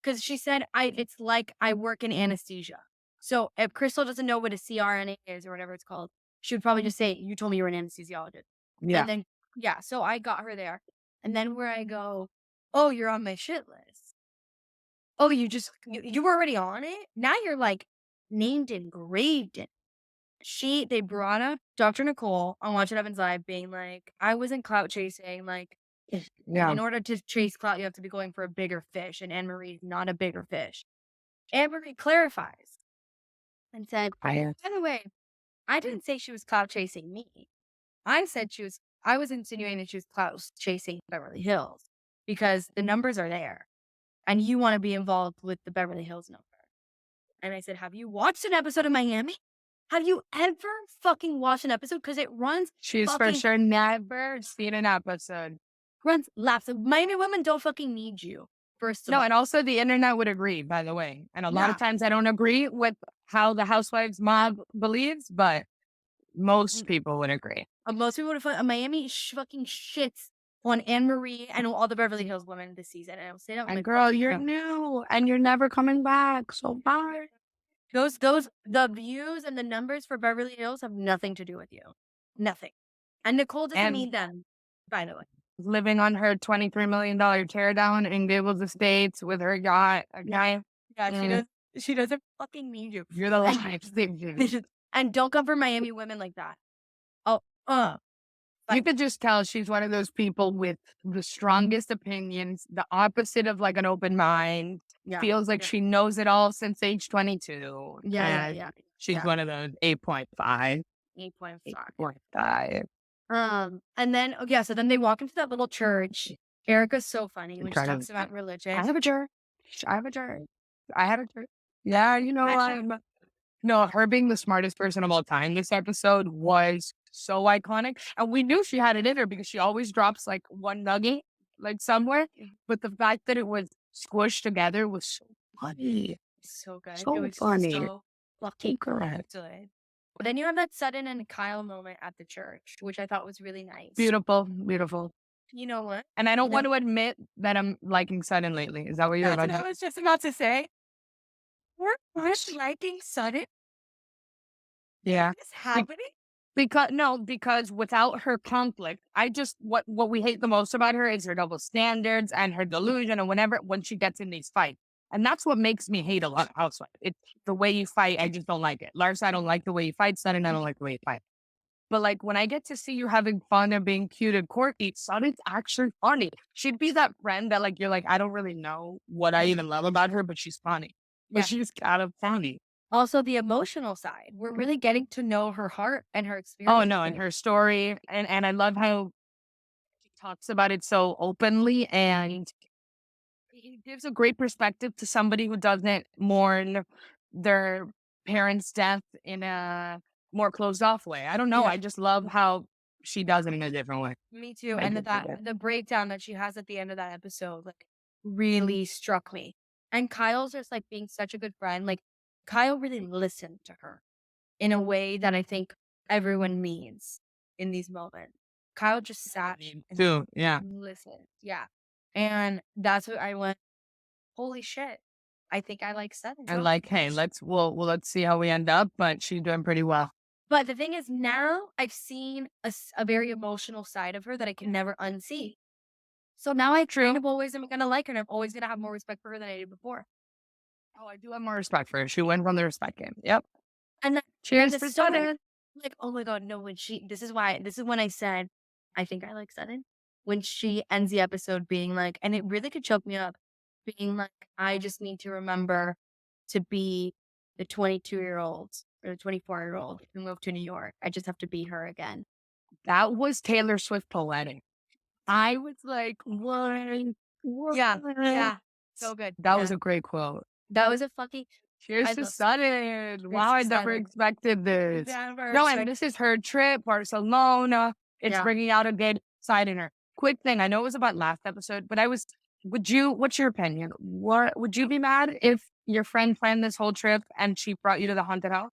because she said, it's like I work in anesthesia. So if Crystal doesn't know what a CRNA is or whatever it's called, she would probably just say, you told me you were an anesthesiologist. Yeah. And then, yeah, so I got her there. And then where I go, oh, you're on my shit list. Oh, you were already on it? Now you're like named and graved in. They brought up Dr. Nicole on Watch It Happens Live being like, I wasn't clout chasing. Like, Yeah. in order to chase clout, you have to be going for a bigger fish. And Anne Marie's not a bigger fish. Amber clarifies and said, I by the way, I didn't say she was cloud chasing me. I was insinuating that she was cloud chasing Beverly Hills because the numbers are there and you want to be involved with the Beverly Hills number. And I said, have you watched an episode of Miami? Have you ever fucking watched an episode? Because it she's for sure never seen an episode. runs laps. Miami women don't fucking need you, first of No, all. and also the internet would agree, by the way. And a lot of times I don't agree with how the Housewives mob believes, but most people would agree. Most people would have Miami fucking shits on Anne Marie and all the Beverly Hills women this season. And I will say that with And my girl, fucking you're mouth. new and you're never coming back. So bye. The views and the numbers for Beverly Hills have nothing to do with you. Nothing. And Nicole doesn't And need them, by the way. living on her $23 million teardown in Gables Estates with her yacht. Okay. Yeah, Mm. she doesn't fucking need you. You're the life. And don't come for Miami women like that. Oh, You could just tell she's one of those people with the strongest opinions, the opposite of like an open mind. yeah. Feels like yeah. she knows it all since age 22. Yeah. She's one of those 8.5. 8.5. 8.5. And then, so then they walk into that little church. Erica's so funny when she Kind of- talks about religion. I have a church. I have a church. I have a church. Yeah, you know, no, her being the smartest person of all time this episode was so iconic. And we knew she had it in her because she always drops like one nugget, like somewhere. But the fact that it was squished together was so funny. So good. So it was funny. so fucking Correct. good. But then you have that Sutton and Kyle moment at the church, which I thought was really nice. Beautiful, beautiful. You know what? And I don't want to admit that I'm liking Sutton lately. Is that what you're about? That's what I was just about to say. We're liking Sutton. Yeah. What's happening? Because without her conflict, what we hate the most about her is her double standards and her delusion and when she gets in these fights. And that's what makes me hate a lot of Housewives. It's the way you fight, I just don't like it. Lars, I don't like the way you fight. Sutton, I don't like the way you fight. But like when I get to see you having fun and being cute and quirky, Sutton's actually funny. She'd be that friend that like you're like, I don't really know what I even love about her, but she's funny. But she's kind of funny. Also, the emotional side. We're really getting to know her heart and her experience. Oh no, and her story, and I love how she talks about it so openly, and it gives a great perspective to somebody who doesn't mourn their parents' death in a more closed off way. I don't know. Yeah. I just love how she does it in a different way. Me too. I And do too. the breakdown that she has at the end of that episode, like, really struck me. And Kyle's just like being such a good friend. Like, Kyle really listened to her in a way that I think everyone needs in these moments. Kyle just sat Too, yeah. and listened. Yeah. And that's what I went, holy shit. I think I like Sutton. And like, hey, let's see how we end up, but she's doing pretty well. But the thing is, now I've seen a very emotional side of her that I can never unsee. So now I kind of always am going to like her, and I'm always going to have more respect for her than I did before. Oh, I do have more respect for her. She went from the respect game. Yep. And then, Cheers and for the story, Sutton. like, oh my God, no, this is when I said, I think I like Sutton. When she ends the episode being like, and it really could choke me up, being like, I just need to remember to be the 22-year-old or the 24-year-old who moved to New York. I just have to be her again. That was Taylor Swift poetic. I was like, what? Yeah. So good. That was a great quote. That was a fucking Cheers to Sutton. Wow, I never expected this. No, and this is her trip, Barcelona. It's bringing out a good side in her. Quick thing, I know it was about last episode, but what's your opinion? Would you be mad if your friend planned this whole trip and she brought you to the haunted house?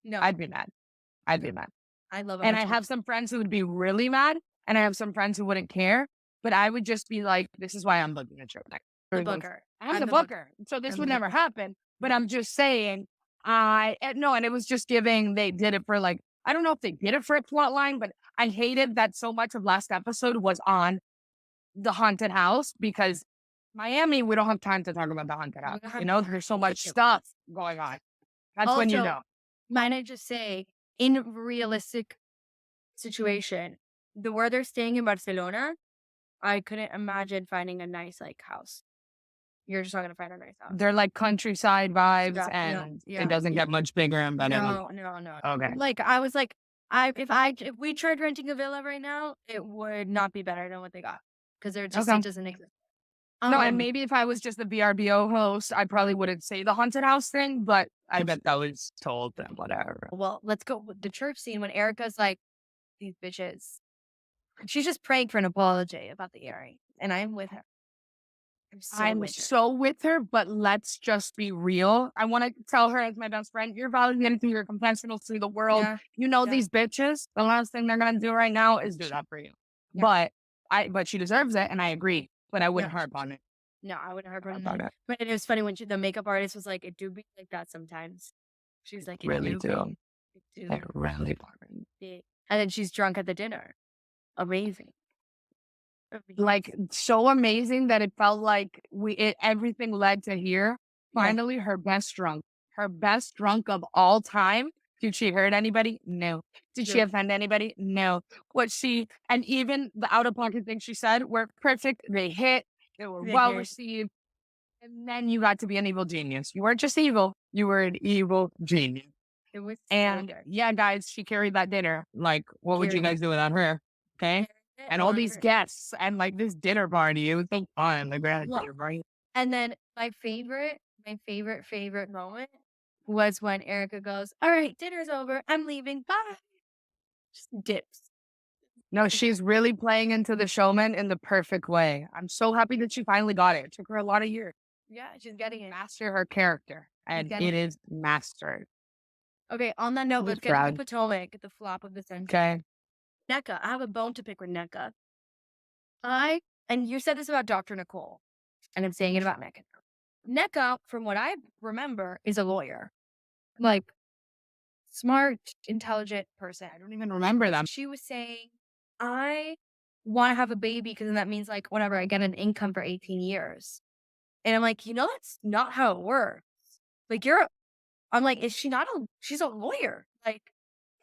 No. I'd be mad. I love it. And I have some friends who would be really mad, and I have some friends who wouldn't care, but I would just be like, this is why I'm booking a trip next. The booker. I'm the booker. So this would never happen. But I'm just saying, and it was just giving, they did it for like, I don't know if they did it for a plot line, but I hated that so much of last episode was on the haunted house because Miami, we don't have time to talk about the haunted house. You know, there's so much stuff going on. That's when you know. Might I just say, in a realistic situation, where they're staying in Barcelona, I couldn't imagine finding a nice like house. You're just not gonna find a nice house. They're like countryside vibes, Yeah, no, and it yeah, doesn't yeah. get much bigger and better than No, no, no. okay. Like, if we tried renting a villa right now, it would not be better than what they got because Okay. it doesn't exist. No, and Um, maybe if I was just a VRBO host, I probably wouldn't say the haunted house thing, but I bet that was told and whatever. well, let's go with the church scene when Erica's like, "These bitches." She's just praying for an apology about the earring, and I'm with her. I'm so I'm with her. so with her, but let's just be real. I want to tell her as my best friend, you're validating through your confessionals through the world. Yeah, You know, yeah, these bitches, the last thing they're going to do right now is do that for you. yeah, But but she deserves it. And I agree, but I yeah. wouldn't harp on it. No, I wouldn't hurt her. About it. But it was funny when the makeup artist was like, "It do be like that sometimes." She's like, "It Really do do. be, it They do really be." And then she's drunk at the dinner. Amazing, like amazing. so amazing that it felt like everything led to here. Yeah, Finally, her best drunk of all time. Did she hurt anybody? No. Did she true. offend anybody? No. What she and even the out of pocket things she said were perfect. They hit. They were They well did. received. And then you got to be an evil genius. You weren't just evil. You were an evil genius. It was so And good. yeah, guys, she carried that dinner. Like, what would you Carried guys do without her? Okay. it And all on these her. guests and like this dinner party. It was so fun. Like, we had a Well, dinner party. and then favorite moment was when Erica goes, "All right, dinner's over. I'm leaving. Bye." Just dips. No, she's really playing into the showman in the perfect way. I'm so happy that she finally got it. It took her a lot of years Yeah, she's getting to it. master her character, She's and getting it it. is mastered. Okay, on that note, I'm let's just get to the proud. Potomac, the flop of the century. Okay. NECA. I have a bone to pick with NECA. I and you said this about Dr. Nicole, and I'm saying it about NECA. NECA, from what I remember, is a lawyer. Like smart, intelligent person. I don't even remember them. She was saying, I want to have a baby because then that means like whenever I get an income for 18 years. And I'm like, that's not how it works. Like I'm like, is she not she's a lawyer. Like,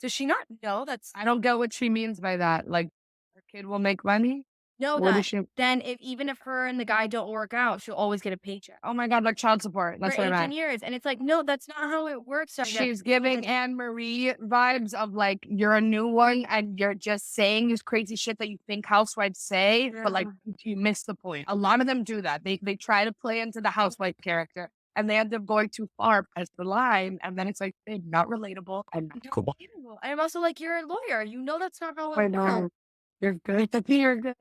does she not know that's I don't get what she means by that. Like, her kid will make money? know What is that she? then if even if her and the guy don't work out, she'll always get a paycheck Oh my God, like child support. for That's what I 18 meant. years. And it's like, no, that's not how it works. So She's giving Anne Marie vibes of like, you're a new one and you're just saying this crazy shit that you think housewives say, but like you miss the point. A lot of them do that. They try to play into the housewife character and they end up going too far past the line. And then it's like, they're not relatable and not cool. Unbelievable. And I'm also like, you're a lawyer. That's not how I it works. know. You're good. You're good.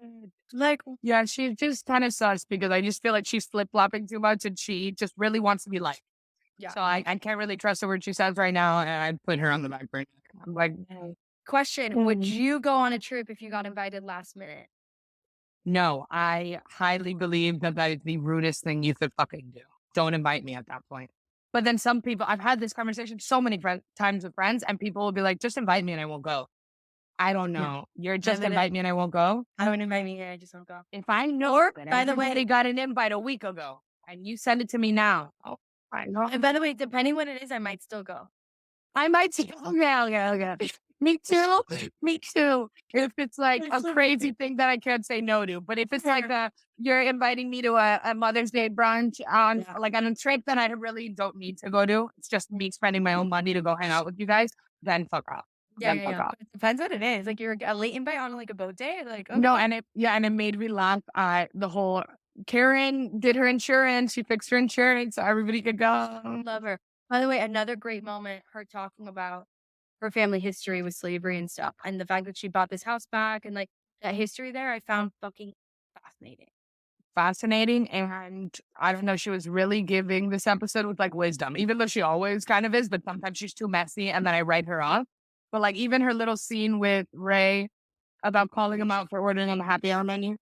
Like, Yeah, she's just kind of sus because I just feel like she's flip flopping too much and she just really wants to be liked. yeah. So I can't really trust the word she says right now, and I'd put her on the back burner. I'm like, Question: would you go on a trip if you got invited last minute? no, I highly believe that that is the rudest thing you could fucking do. Don't invite me at that point. But then some people, I've had this conversation so many times with friends, and people will be like, just invite me and I won't go. I don't Yeah. know. You're I just would invite me and I won't go. I wouldn't invite me here. I just won't go. If I know Or, that by the way, everybody got an invite a week ago and you send it to me now, oh, I know. and by the way, depending what it is, I might still go. I might say, oh, yeah. Me too. Me too. If it's like a crazy thing that I can't say no to. But if it's like you're inviting me to a Mother's Day brunch on like on a trip that I really don't need to go to, it's just me spending my own money to go hang out with you guys, then fuck off. Yeah, Then yeah, fuck yeah. off. But it depends what it is. Like you're a late invite on like a boat day. Like, No, okay, and it made me laugh. The whole Karen did her insurance. She fixed her insurance so everybody could go. love her. By the way, another great moment, her talking about her family history with slavery and stuff, and the fact that she bought this house back and like that history there, I found fucking fascinating. Fascinating. And I don't know, she was really giving this episode with like wisdom, even though she always kind of is, but sometimes she's too messy and then I write her off. But like even her little scene with Ray about calling him out for ordering on the happy hour menu.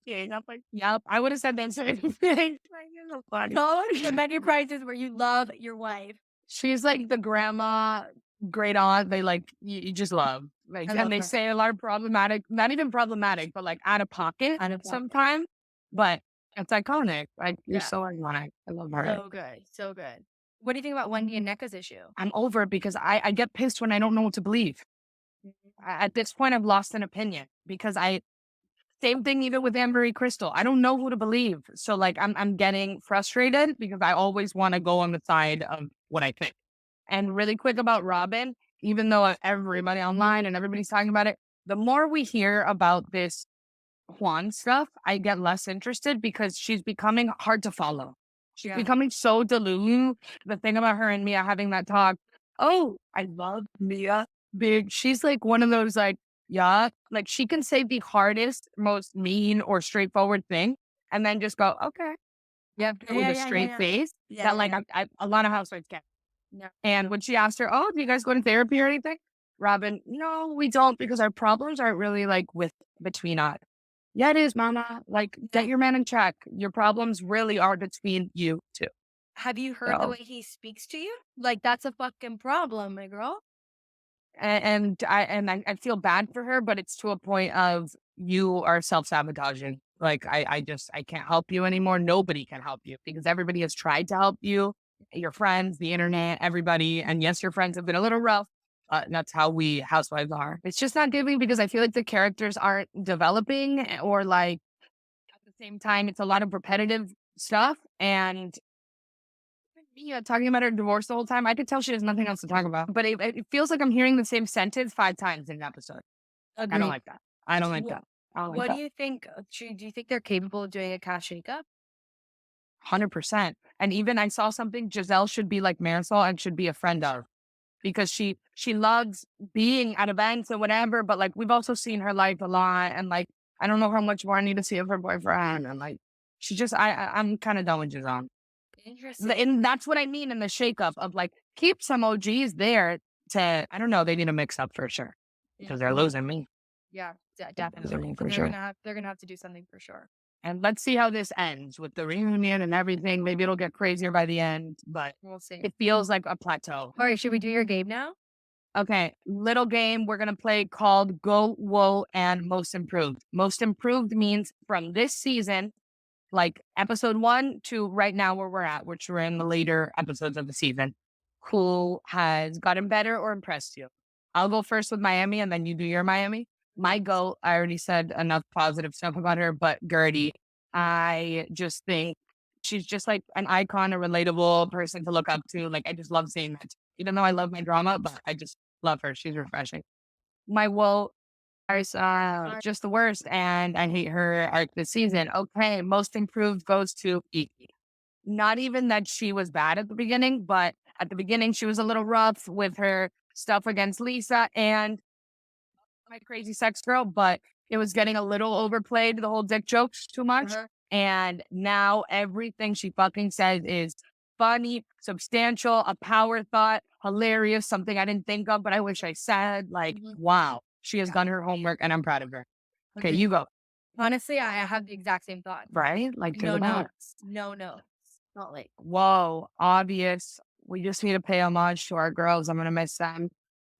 Okay, I'm like, yep, I would have said that same thing. Like, you're so funny. No, the menu prices where you love your wife. She's like the grandma, great aunt. They like you just love like, I and love they her. say a lot of problematic, not even problematic, but like out of pocket Out of pocket. sometimes. But it's iconic. Like you're Yeah. so iconic. I love her. So good, so good. What do you think about Wendy and NECA's issue? I'm over it because I get pissed when I don't know what to believe. At this point, I've lost an opinion because Same thing even with Amber Crystal. I don't know who to believe. So like I'm getting frustrated because I always want to go on the side of what I think. And really quick about Robin, even though everybody online and everybody's talking about it, the more we hear about this Juan stuff, I get less interested because she's becoming hard to follow. She's Yeah. becoming so delulu. The thing about her and Mia having that talk, oh, I love Mia. Big. She's like one of those like, yeah, like she can say the hardest, most mean or straightforward thing and then just go, okay, Yeah. with Yeah. a Yeah. Yeah. straight Yeah. face Yeah. that like Yeah. a lot of housewives get. Yeah. And when she asked her, oh, do you guys go to therapy or anything? Robin, no, we don't because our problems aren't really like with between us. Yeah, it is, mama. Like, get Yeah. your man in check. Your problems really are between you two. Have you heard the So, way he speaks to you? Like, that's a fucking problem, my girl. and I feel bad for her, but it's to a point of you are self-sabotaging. Like, I can't help you anymore. Nobody can help you because everybody has tried to help you. Your friends, the internet, everybody. And yes, your friends have been a little rough. That's how we housewives are. It's just not giving because I feel like the characters aren't developing or like at the same time, it's a lot of repetitive stuff. And Mia talking about her divorce the whole time, I could tell she has nothing else to talk about. But it feels like I'm hearing the same sentence 5 times in an episode. I don't Agreed. like that. I don't like Wh- that. I don't like What do that. you think? Do you think they're capable of doing a cash shakeup? 100%. And even I saw something Giselle should be like Marisol and should be a friend of because she loves being at events or whatever. But like we've also seen her life a lot. And like, I don't know how much more I need to see of her boyfriend. And like, she just, I'm kind of done with Giselle. Interesting. And that's what I mean in the shakeup of like keep some OGs there to I don't know, they need a mix up for sure. Yeah. Because they're losing me. Yeah, Losing definitely. me So for sure. they're gonna have to do something for sure. And let's see how this ends with the reunion and everything. Maybe it'll get crazier by the end, but We'll see. it feels like a plateau. All right, should we do your game now? Okay, little game we're gonna play called Go, Whoa, and Most Improved. Most Improved means from this season, like episode 1 to right now where we're at, which we're in the later episodes of the season. Who has gotten better or impressed you? I'll go first with Miami and then you do your Miami. My goal, I already said enough positive stuff about her, but Gertie, I just think she's just like an icon, a relatable person to look up to. Like, I just love seeing that. Even though I love my drama, but I just love her. She's refreshing. My woe is just the worst, and I hate her arc this season. Okay, most improved goes to Iki. Not even that she was bad at the beginning, but at the beginning she was a little rough with her stuff against Lisa and my crazy sex girl, but it was getting a little overplayed, the whole dick jokes too much. Uh-huh. And now everything she fucking says is funny, substantial, a power thought, hilarious, something I didn't think of, but I wish I said. Like, Mhm. wow, she has Yeah. done her homework and I'm proud of her. Okay, Agreed. you go. Honestly, I have the exact same thought. Right? Like, take No it back. notes. No notes. Not like Whoa, obvious. We just need to pay homage to our girls. I'm gonna miss them.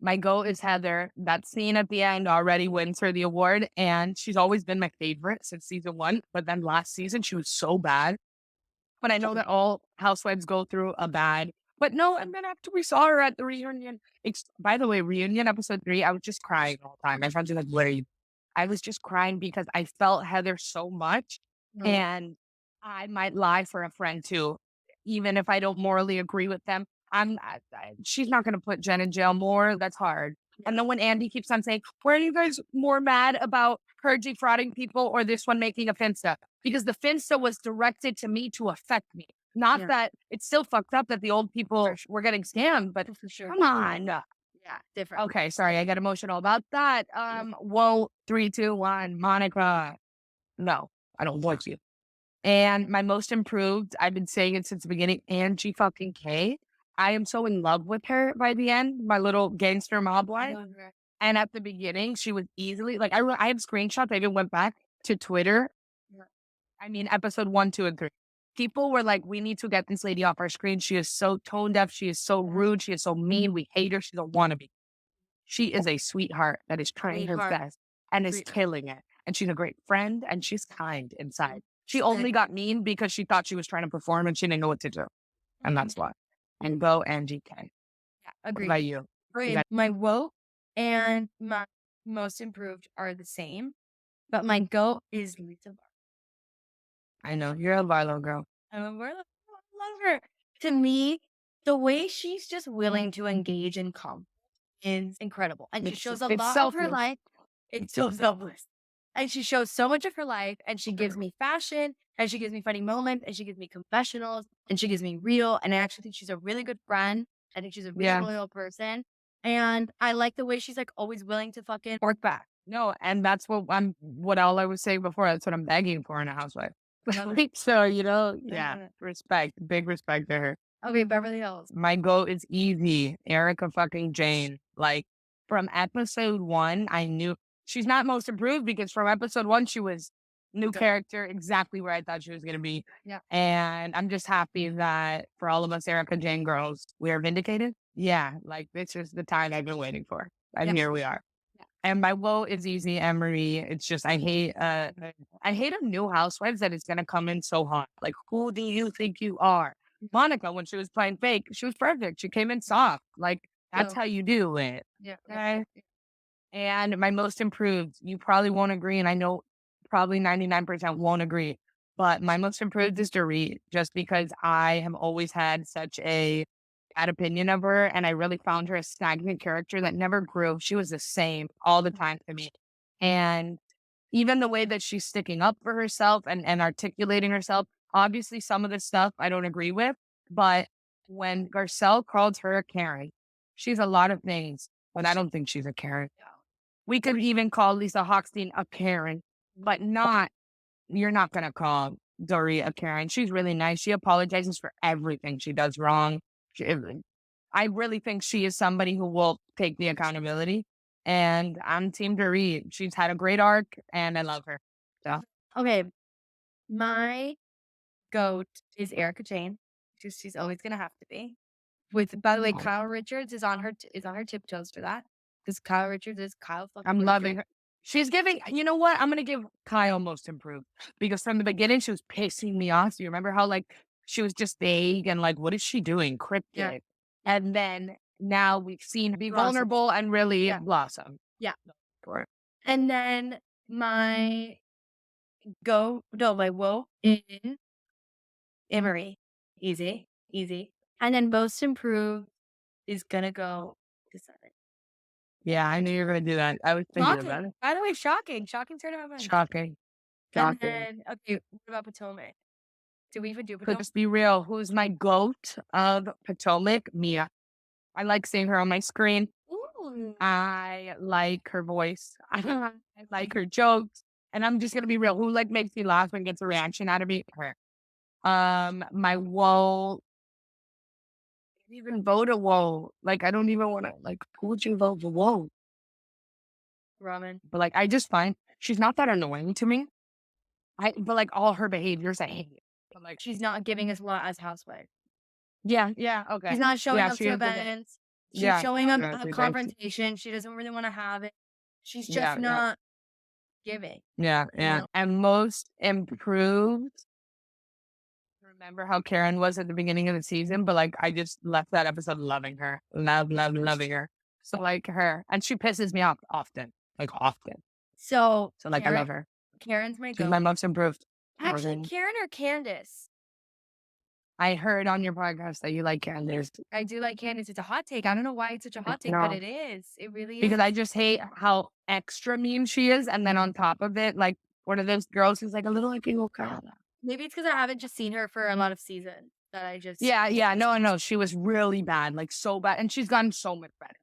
My goal is Heather. That scene at the end already wins her the award, and she's always been my favorite since season 1. But then last season she was so bad. But I know that all housewives go through a bad. But no, and then after we saw her at the reunion, by the way, reunion episode 3, I was just crying all the time. My friends were like, "What are you?" I was just crying because I felt Heather so much, no. and I might lie for a friend too, even if I don't morally agree with them. She's not going to put Jen in jail more. That's hard. And then when Andy keeps on saying, "Where are you guys more mad about her defrauding people or this one making a finsta?" Because the finsta was directed to me to affect me. Not Yeah. that it's still fucked up that the old people were getting scammed, but For sure. come on. Yeah, different. Okay, sorry, I get emotional about that. Whoa, 3, 2, 1, Monica. No, I don't want you. And my most improved, I've been saying it since the beginning, Angie fucking K. I am so in love with her by the end, my little gangster mob I wife. love her. And at the beginning, she was easily like I have screenshots. I even went back to Twitter. Yeah. I mean, episode 1, 2, and 3. People were like, "We need to get this lady off our screen. She is so tone deaf. She is so rude. She is so mean. We hate her. She's a wannabe." She is a sweetheart that is trying her Sweetheart. best and is Sweet. killing it. And she's a great friend and she's kind inside. She She's only like, got mean because she thought she was trying to perform and she didn't know what to do. And that's why. And go Angie K. yeah, What agreed. about you? You Agreed. got My woke and my most improved are the same. But my goat is Lisa. I know you're a Vilo girl. I love her. To me, the way she's just willing to engage in conflict is incredible. And she shows a It's lot of her selfless. life. It's so selfless. And she shows so much of her life. And she gives me fashion. And she gives me funny moments. And she gives me confessionals. And she gives me real. And I actually think she's a really good friend. I think she's a really Yeah. loyal person. And I like the way she's like always willing to fucking work back. No, and that's what all I was saying before. That's what I'm begging for in a housewife. Love it. So, I yeah, love it. respect, big respect to her. Okay, Beverly Hills. My goal is easy. Erica fucking Jane. Like from episode 1, I knew she's not most improved because from episode 1 she was new character, exactly where I thought she was gonna be. Yeah. And I'm just happy that for all of us Erica Jane girls, we are vindicated. Yeah, like this is the time I've been waiting for. And Yeah. here we are. Yeah. And my woe is easy, Emery. It's just I hate a new housewives that is gonna come in so hot. Like, who do you think you are? Monica, when she was playing fake, she was perfect. She came in soft. Like, that's So, how you do it. yeah. Okay. And my most improved, you probably won't agree, and I know probably 99% won't agree, but my most improved is Dorit, just because I have always had such a bad opinion of her, and I really found her a stagnant character that never grew. She was the same all the time to me. And even the way that she's sticking up for herself and articulating herself, obviously some of the stuff I don't agree with, but when Garcelle called her a Karen, she's a lot of things, but I don't think she's a Karen. We could even call Lisa Hochstein a Karen, but you're not going to call Dory a Karen. She's really nice. She apologizes for everything she does wrong. She, I really think she is somebody who will take the accountability. And I'm Team Dory. She's had a great arc and I love her. So, Okay. My goat is Erica Jane. She's always gonna have to be. With by the way, Kyle Richards is on her tiptoes for that. Because Kyle Richards is Kyle fucking I'm loving Richards. her. She's giving, you know what? I'm going to give Kyle most improved because from the beginning, she was pissing me off. Do you remember how, like, she was just vague and, like, what is she doing? Yeah. Cryptic. And then now we've seen her be Blossom. vulnerable and really Yeah. blossom. Yeah. For it. And then my my woe is Emery. Easy. Easy. And then most improved is gonna go to Seven. Yeah, I knew you were going to do that. I was thinking about Shocking. it. By the way, shocking. Shocking turn of events. Shocking. And Shocking. then okay, what about Potomac? Do we even do But Potomac? just be real. Who's my goat of Potomac? Mia. I like seeing her on my screen. Ooh. I like her voice. I like her jokes. And I'm just gonna be real. Who like makes me laugh and gets a reaction out of me? Her. My woe. I didn't even vote a woe. Like I don't even want to. Like who would you vote for woe? Ramen. But like I just find she's not that annoying to me. But like all her behaviors, I hate. But like She's not giving us a lot as housewife. yeah, okay, She's not showing yeah, up she to is. events. She's Yeah, showing up yeah, at she does. confrontation. She doesn't really want to have it. She's Yeah, just yeah, not giving. yeah, You yeah. know? And most improved. Remember how Karen was at the beginning of the season, but like I just left that episode loving her, loving her. So like her, and she pisses me off often, like often. So So like I love her. Karen's my She's my goat. most improved. Actually, version. Karen or Candace? I heard on your podcast that you like Karen. There's I do like Candace. It's a hot take. I don't know why it's such a hot take, but no it is. It really because is. I just hate how extra mean she is, and then on top of it, like one of those girls who's like a little like you kind. Maybe it's because I haven't just seen her for a lot of seasons that I just Yeah, no, she was really bad, like so bad, and she's gotten so much better,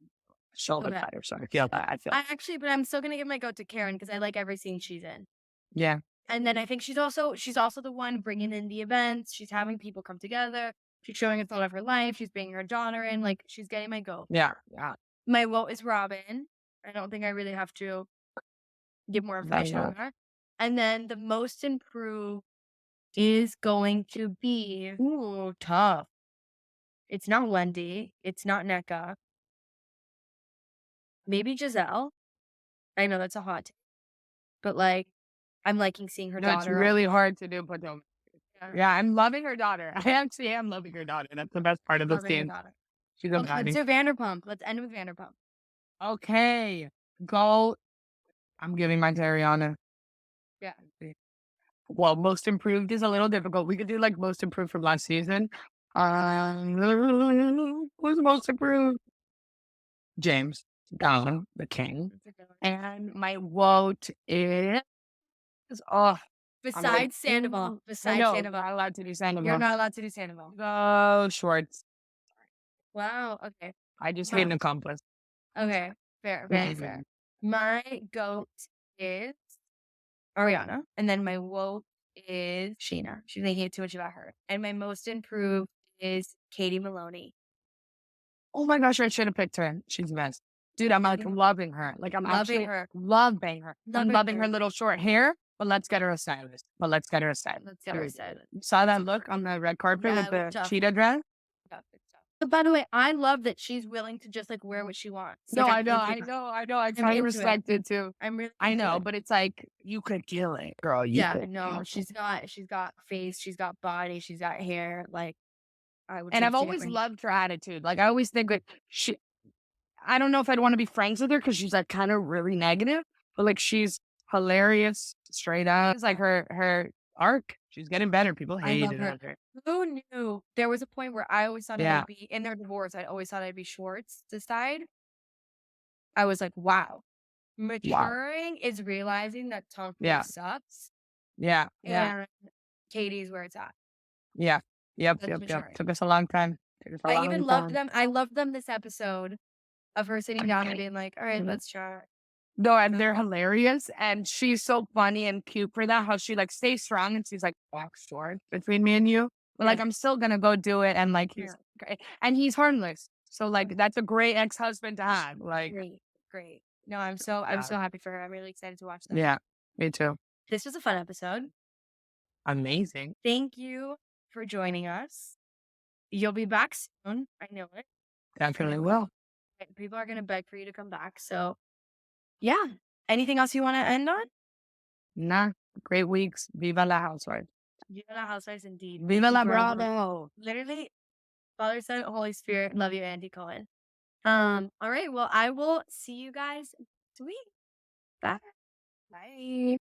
so much okay. better. So I feel that. I feel But I'm still gonna give my goat to Karen because I like every scene she's in. yeah. And then I think she's also the one bringing in the events. She's having people come together. She's showing us a lot of her life. She's bringing her daughter in. Like she's getting my goat. Yeah. My vote is Robin. I don't think I really have to give more information on her. And then the most improved is going to be tough. It's not Wendy. It's not NECA. Maybe Giselle. I know that's a hot take, but like I'm liking seeing her No, it's daughter. really hard to do, but Yeah. yeah, I'm loving her daughter. I actually am loving her daughter. That's the best part of the Loving her scene. daughter. She's a Okay, let's baddie. do Vanderpump. Let's end with Vanderpump. Okay, go. I'm giving mine to Ariana. Well, most improved is a little difficult. We could do like most improved from last season. Who's most improved? James, the king. That's a good one. And my vote is oh, I'm like, Besides Sandoval, I besides know, Sandoval, not allowed to do you're Sandoval. not allowed to do Sandoval. Go Schwartz. Wow. Okay. I just hate My an accomplice. Okay, fair, very fair. Mhm. My goat is Ariana, and then my woke is Sheena. She's thinking too much about her. And my most improved is Katie Maloney. Oh my gosh, I should have picked her. She's the best. Dude, I'm like Mhm. loving her. Like I'm Loving actually her. loving her. I'm Loving loving her. her little short hair, but let's get her a stylist. But let's get her a stylist. Let's get her Dude, started. you saw that look on the red carpet Yeah, with it was the tough. cheetah dress? Tough, it's tough. But by the way, I love that she's willing to just like wear what she wants. No, Like I I'm know, into I that. know, I know. I I'm totally into it. respect it too. I'm really I into know, it. but it's like you could kill it, girl. You Yeah, could no, kill it. she's got face, she's got body, she's got hair. Like I would And take I've two always different. loved her attitude. Like I always think like she I don't know if I'd want to be friends with her because she's like kind of really negative, but like she's hilarious, straight up. It's like her arc. She's getting better. People I love hated her. on her. Who knew? There was a point where I always thought it Yeah, would be in their divorce. I always thought it'd be Schwartz to side. I was like, wow. wow. Maturing is realizing that Tom Yeah, Cruise sucks yeah, yeah, and Katie's where it's at. yeah. Yep, That's yep, yep. maturing. Took us a long time. Took us a I long even loved time. them. I loved them this episode of her sitting down and being like, all right, let's try. No, and they're hilarious, and she's so funny and cute for that. How she like stays strong, and she's like walk short between me and you. But like Yeah. I'm still gonna go do it, and like he's Yeah. great, and he's harmless. So like that's a great ex husband to have. Like Great. Great. No, I'm so happy for her. I'm really excited to watch them. yeah, me too. This was a fun episode. Amazing. Thank you for joining us. You'll be back soon. I know it. Definitely will. People are gonna beg for you to come back. So yeah. Anything else you want to end on? Nah, great weeks. Viva la housewife. Viva la Housewives indeed. Thank Viva you la for all the Bravo. literally Father, Son, Holy Spirit. Love you, Andy Cohen. All right. Well, I will see you guys next week. Bye. Bye.